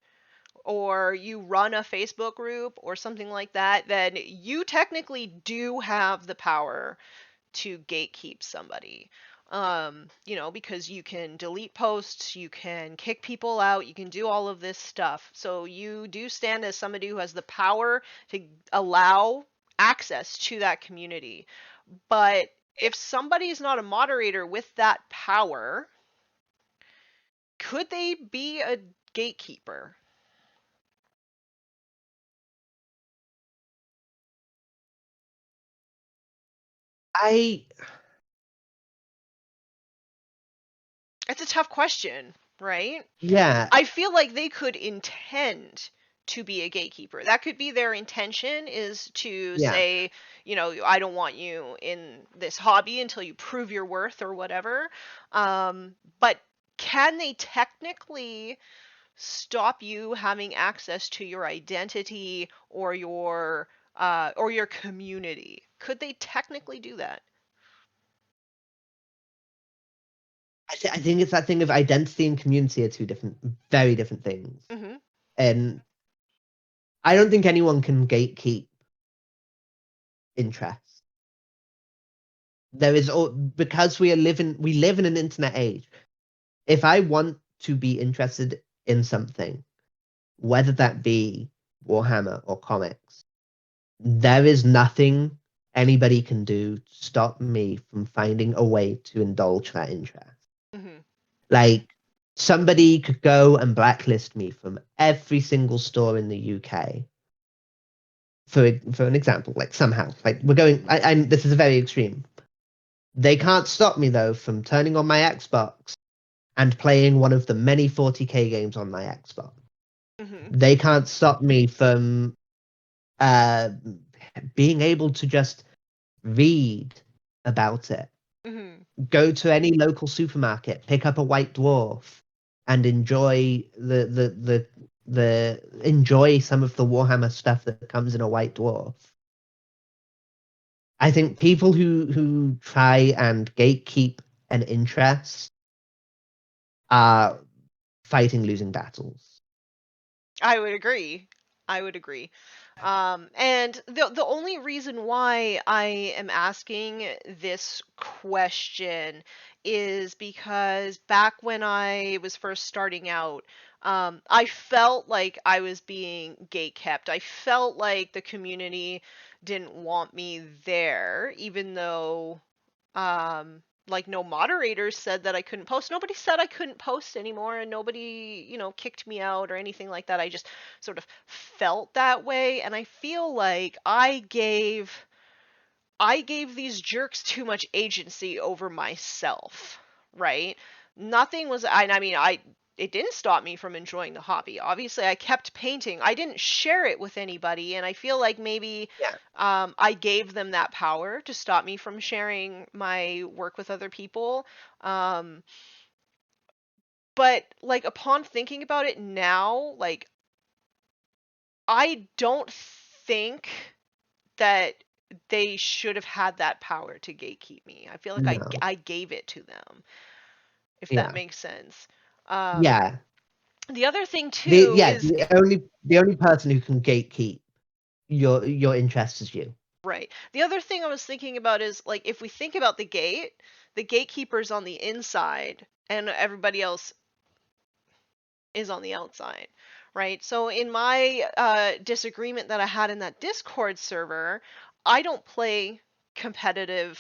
or you run a Facebook group or something like that, then you technically do have the power to gatekeep somebody. Because you can delete posts, you can kick people out, you can do all of this stuff. So you do stand as somebody who has the power to allow access to that community. But if somebody is not a moderator with that power, could they be a gatekeeper? I It's a tough question, right? Yeah, I feel like they could intend to be a gatekeeper. That could be their intention, is to yeah. say, I don't want you in this hobby until you prove your worth or whatever. But can they technically stop you having access to your identity or your community? Could they technically do that? I think it's that thing of identity and community are two very different things. hmm And I don't think anyone can gatekeep interest. There is all because we live in an internet age. If I want to be interested in something, whether that be Warhammer or comics, there is nothing anybody can do to stop me from finding a way to indulge that interest. hmm Like somebody could go and blacklist me from every single store in the UK for an example, like somehow, like we're going. I'm this is a very extreme. They can't stop me though from turning on my Xbox and playing one of the many 40k games on my Xbox. hmm They can't stop me from uh, being able to just read about it. hmm Go to any local supermarket, pick up a White Dwarf, and enjoy the enjoy some of the Warhammer stuff that comes in a White Dwarf. I think people who try and gatekeep an interest are fighting losing battles. I would agree. I would agree. And the only reason why I am asking this question is because back when I was first starting out, I felt like I was being gatekept. I felt like the community didn't want me there, even though like no moderators said that I couldn't post. Nobody said I couldn't post anymore, and nobody, kicked me out or anything like that. I just sort of felt that way, and I feel like I gave these jerks too much agency over myself, right? Nothing was, I mean, it didn't stop me from enjoying the hobby. Obviously, I kept painting. I didn't share it with anybody, and I feel like maybe Yeah. I gave them that power to stop me from sharing my work with other people. Um, but like upon thinking about it now, like I don't think that they should have had that power to gatekeep me. I feel like I No. I gave it to them, if that Yeah. makes sense. Um, Yeah. the other thing The too yeah, is the only person who can gatekeep your interest is you. right. The other thing I was thinking about is like if we think about the gatekeeper's on the inside and everybody else is on the outside, right? So in my disagreement that I had in that Discord server, I don't play competitive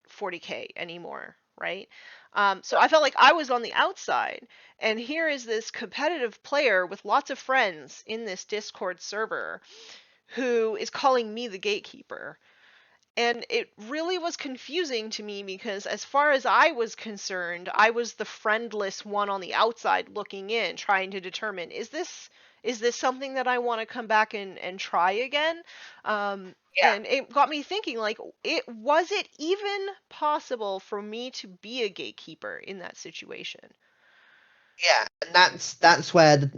40K anymore, right? So I felt like I was on the outside, and here is this competitive player with lots of friends in this Discord server who is calling me the gatekeeper. And it really was confusing to me because, as far as I was concerned, I was the friendless one on the outside looking in, trying to determine is this something that I want to come back and try again? Yeah. And it got me thinking, like, it even possible for me to be a gatekeeper in that situation? Yeah, and that's where,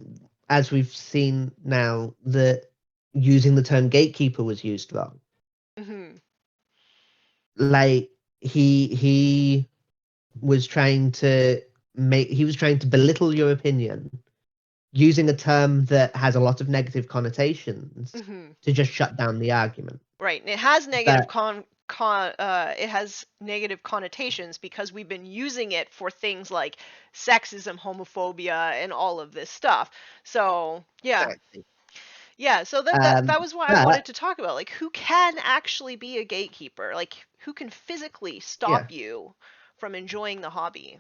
as we've seen now, that using the term gatekeeper was used wrong. Hmm. Like he was trying to belittle your opinion using a term that has a lot of negative connotations Hmm. to just shut down the argument. Right. And it has negative But it has negative connotations because we've been using it for things like sexism, homophobia, and all of this stuff. So yeah. exactly. Yeah, so that Um, was why I but wanted to talk about, like, who can actually be a gatekeeper? Like, who can physically yeah, stop you from enjoying the hobby?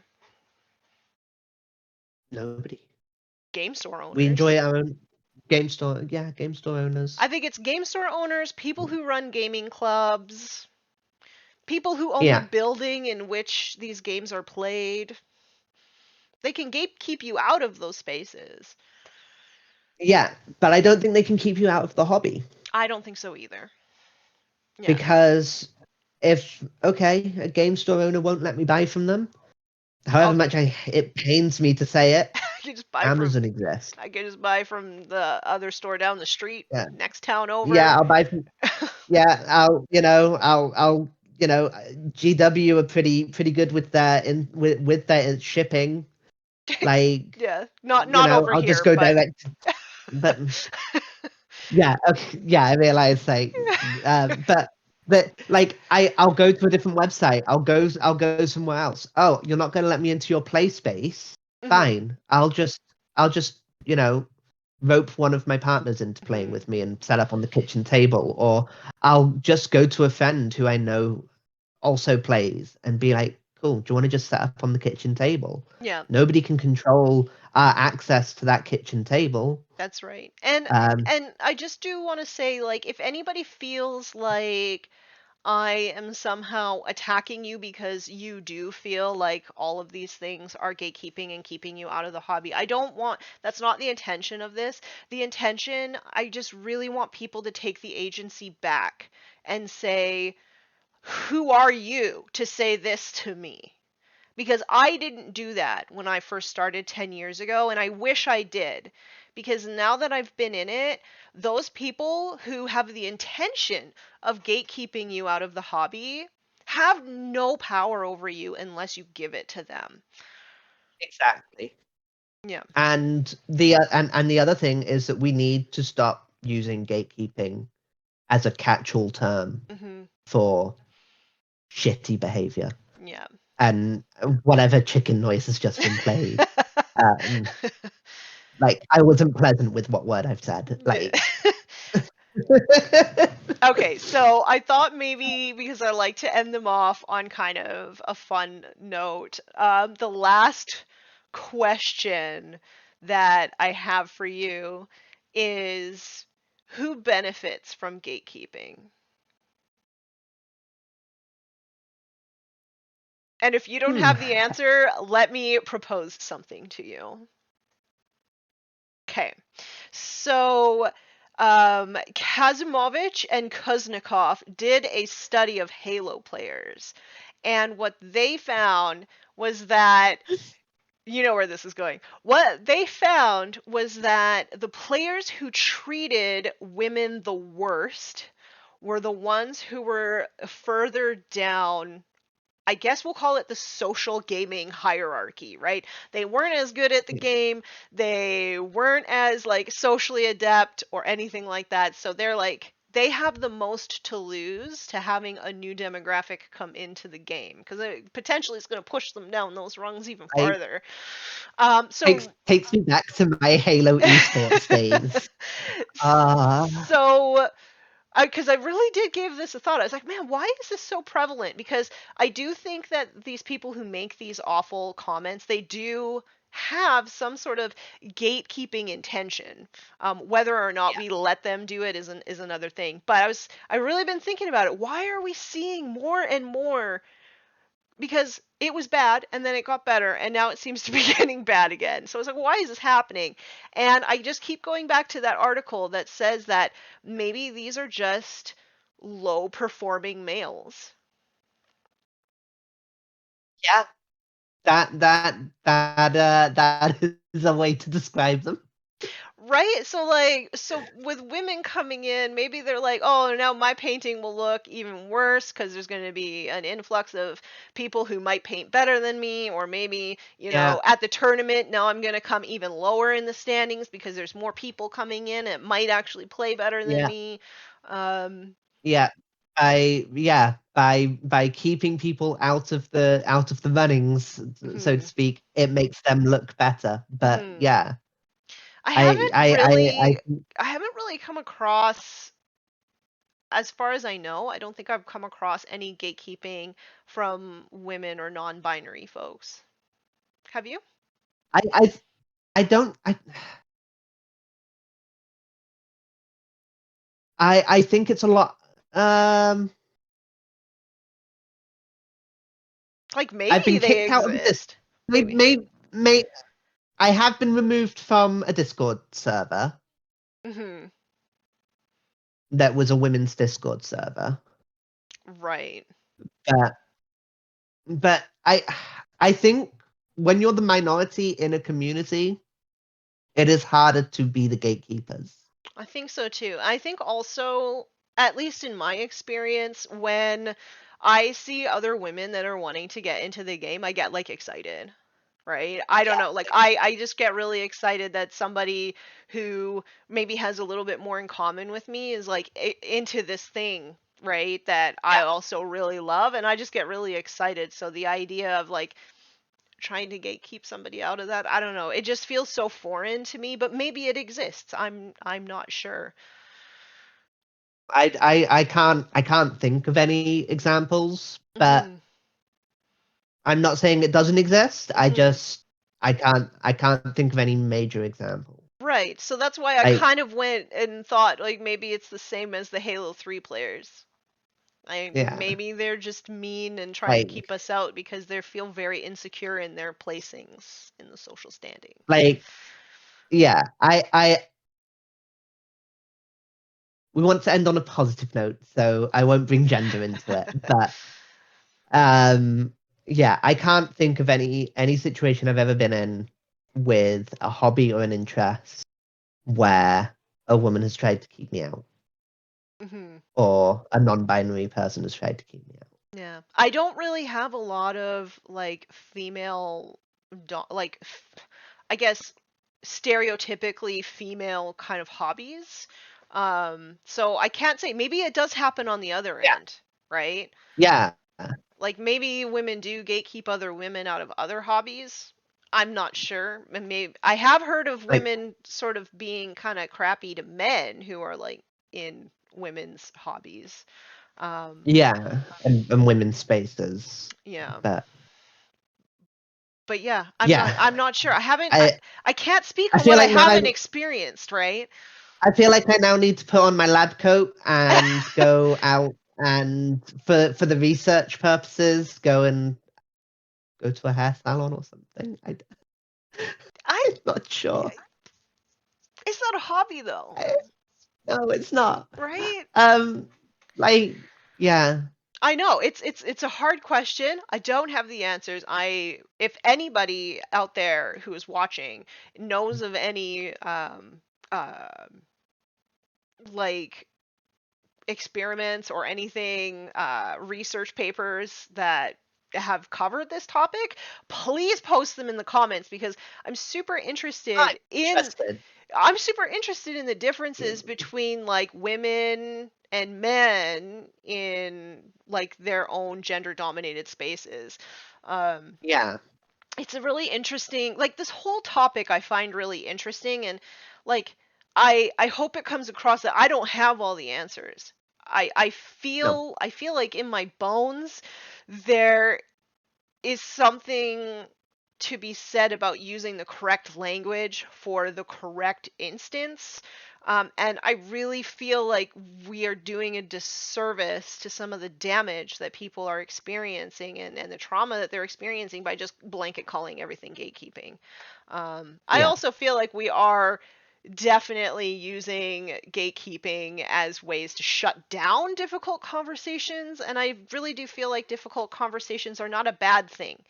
nobody. Game store We owners. enjoy our own game store. Yeah, game store I owners. think it's game store owners, people who run gaming clubs, people who own the Yeah, building in which these games are played. They can gatekeep you out of those spaces. yeah, but I don't think they can keep you out of the hobby. I don't think so either. Yeah. Because if okay, a game store owner won't let me buy from them, however I'll much it pains me to say it, I can just buy from Amazon exists. I can just buy from the other store down the street, Yeah, next town over. yeah, I'll buy from. Yeah, I'll GW are pretty good with their with their shipping. Like, Yeah, not over I'll just here, go but direct. But yeah, okay, yeah, I realize like, but like I'll go to a different website. I'll go somewhere else. Oh, you're not going to let me into your play space? Mhm, Fine. I'll just rope one of my partners into playing mhm. with me and set up on the kitchen table, or I'll just go to a friend who I know also plays and be like, cool, do you want to just set up on the kitchen table? Yeah, Nobody can control our access to that kitchen table. that's right. And Um, and I just do want to say, like, if anybody feels like I am somehow attacking you because you do feel like all of these things are gatekeeping and keeping you out of the hobby, I don't want, that's not the intention of this. The intention, I just really want people to take the agency back and say, who are you to say this to me? Because I didn't do that when I first started 10 years ago, and I wish I did. Because now that I've been in it, those people who have the intention of gatekeeping you out of the hobby have no power over you unless you give it to them. exactly. Yeah. And the other thing is that we need to stop using gatekeeping as a catch-all term Mm-hmm. for shitty behavior. Yeah. And whatever chicken noise has just been played. Like, I wasn't pleasant with what word I've said. Like, Okay, so I thought maybe because I like to end them off on kind of a fun note, the last question that I have for you is who benefits from gatekeeping? And if you don't have the answer, let me propose something to you. Okay. So, Kazumovich and Kuznikov did a study of Halo players. And what they found was that, you know where this is going. What they found was that the players who treated women the worst were the ones who were further down. I guess we'll call it the social gaming hierarchy, right? They weren't as good at the game, they weren't as like socially adept or anything like that. So they're like they have the most to lose to having a new demographic come into the game because it potentially is going to push them down those rungs even I farther. takes So takes me back to my Halo esports days. so because I really did give this a thought. I was like, man, why is this so prevalent? Because I do think that these people who make these awful comments, they do have some sort of gatekeeping intention. Whether or not we let them do it is another thing. But I really been thinking about it. Why are we seeing more and more, because it was bad and then it got better and now it seems to be getting bad again. So I was like, why is this happening? And I just keep going back to that article that says that maybe these are just low performing males. Yeah, that is a way to describe them. Right? So with women coming in, maybe they're like, "Oh, now my painting will look even worse because there's going to be an influx of people who might paint better than me, or maybe, Yeah, at the tournament, now I'm going to come even lower in the standings because there's more people coming in. It might actually play better than yeah, me." Um, yeah. By keeping people out of the runnings, so to mhm, speak, it makes them look better. But mhm. yeah, I I haven't I I, really I I haven't really come across, as far as I know, I don't think I've come across any gatekeeping from women or non-binary folks. Have you? I I I don't I think it's a lot. Um, Like I've maybe been they kicked out of this. exist. May, Maybe. may, may, I have been removed from a Discord server Mhm. that was a women's Discord server. Right. But but I think when you're the minority in a community, it is harder to be the gatekeepers. I think so too. I think also, at least in my experience, when I see other women that are wanting to get into the game, I get like excited. Right? I don't Yeah, know. Like I just get really excited that somebody who maybe has a little bit more in common with me is like into this thing, right? That I yeah. also really love, and I just get really excited. So the idea of like trying to gatekeep somebody out of that, I don't know. It just feels so foreign to me, but maybe it exists. I'm not sure. I can't think of any examples, but Mhm. I'm not saying it doesn't exist. Mhm. I can't think of any major example. Right. So that's why I Like, kind of went and thought like maybe it's the same as the Halo 3 players. yeah, Maybe they're just mean and trying to like keep us out because they feel very insecure in their placings in the social standing. like yeah. I we want to end on a positive note, so I won't bring gender into it. But um, yeah, I can't think of any situation I've ever been in with a hobby or an interest where a woman has tried to keep me out, Hmm. or a non-binary person has tried to keep me out. Yeah. I don't really have a lot of like female, like, I guess stereotypically female kind of hobbies. So I can't say, maybe it does happen on the other Yeah. end, right? Yeah. Like maybe women do gatekeep other women out of other hobbies. I'm not sure. Maybe I have heard of Like, women sort of being kind of crappy to men who are like in women's hobbies. yeah, and women's spaces, Yeah. but But yeah, yeah, I'm not sure. I haven't I I can't speak I on feel what I like now haven't experienced, right? I feel like I now need to put on my lab coat and go out and for the research purposes, go to a hair salon or something. I I'm not sure. It's not a hobby though, I, no, it's not. right? Um, like, yeah, I know it's a hard question. I don't have the answers. If anybody out there who is watching knows of any uh like experiments or anything, research papers that have covered this topic, please post them in the comments because I'm super I'm interested in interested. I'm super interested in the differences between like women and men in like their own gender dominated spaces. Um, Yeah, it's a really interesting, like this whole topic I find really interesting, and like I hope it comes across that I don't have all the answers. no, I feel like in my bones there is something to be said about using the correct language for the correct instance. And I really feel like we are doing a disservice to some of the damage that people are experiencing and the trauma that they're experiencing by just blanket calling everything gatekeeping. I yeah, also feel like we are definitely using gatekeeping as ways to shut down difficult conversations. And I really do feel like difficult conversations are not a bad thing,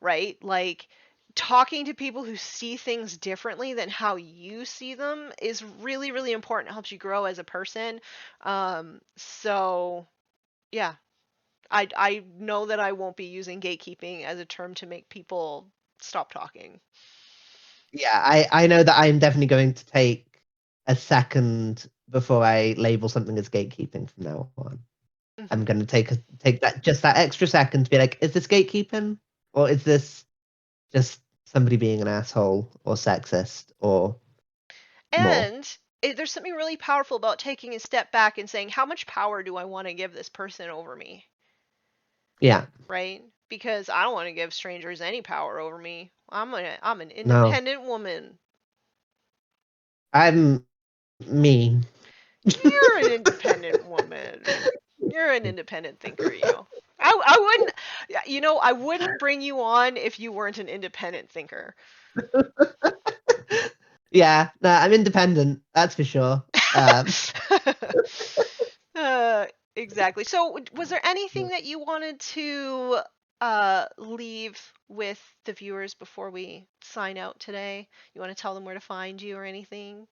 right? Like talking to people who see things differently than how you see them is really, really important. It helps you grow as a person. So yeah, I know that I won't be using gatekeeping as a term to make people stop talking. yeah. I know that I'm definitely going to take a second before I label something as gatekeeping from now on. I'm Hmm. going to take that extra second to be like, is this gatekeeping or is this just somebody being an asshole or sexist or more? And there's something really powerful about taking a step back and saying, how much power do I want to give this person over me? Yeah, Right? Because I don't want to give strangers any power over me. I'm an no, independent woman. I'm me. You're an independent woman. You're an independent thinker, you. I wouldn't, I wouldn't bring you on if you weren't an independent thinker. Yeah, no, I'm independent. That's for sure. Uh, exactly. So, was there anything that you wanted to leave with the viewers before we sign out today? You want to tell them where to find you or anything?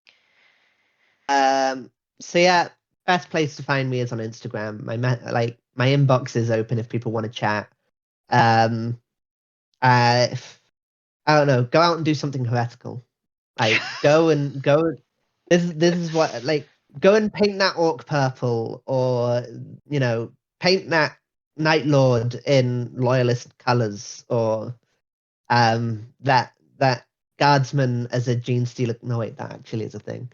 um, so yeah, best place to find me is on Instagram. My inbox is open if people want to chat. Um, I I don't know. Go out and do something heretical. Like go. This is what like go and paint that orc purple, or paint that Night Lord in loyalist colors, or that guardsman as a gene stealer. No, wait, that actually is a thing.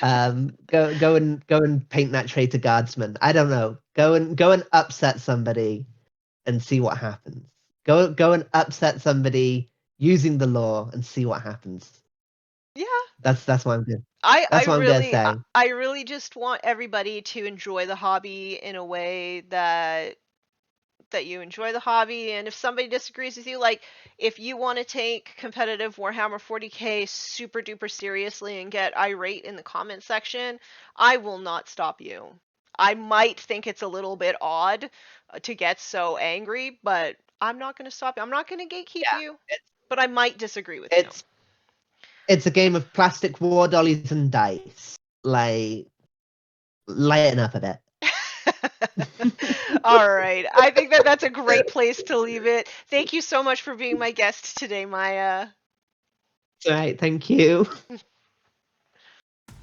Go and paint that traitor guardsman. I don't know. Go and upset somebody and see what happens. Go and upset somebody using the law and see what happens. Yeah, That's what I'm doing. I That's what I'm gonna really say. I really just want everybody to enjoy the hobby in a way that you enjoy the hobby. And if somebody disagrees with you, like if you want to take competitive Warhammer 40k super duper seriously and get irate in the comment section, I will not stop you. I might think it's a little bit odd to get so angry, but I'm not going to stop you. I'm not going to gatekeep Yeah, you, but I might disagree with you. it's it's a game of plastic war dollies and dice. Like, lighten up a bit. All right. I think that that's a great place to leave it. Thank you so much for being my guest today, Maya. Right, thank you.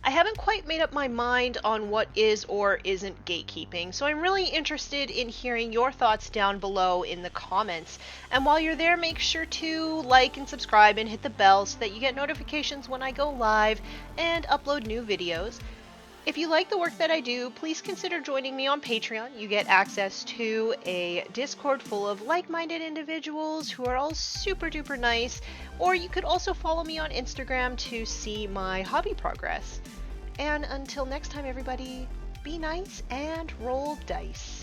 I haven't quite made up my mind on what is or isn't gatekeeping, so I'm really interested in hearing your thoughts down below in the comments. And while you're there, make sure to like and subscribe and hit the bell so that you get notifications when I go live and upload new videos. If you like the work that I do, please consider joining me on Patreon. You get access to a Discord full of like-minded individuals who are all super duper nice, or you could also follow me on Instagram to see my hobby progress. And until next time, everybody, be nice and roll dice.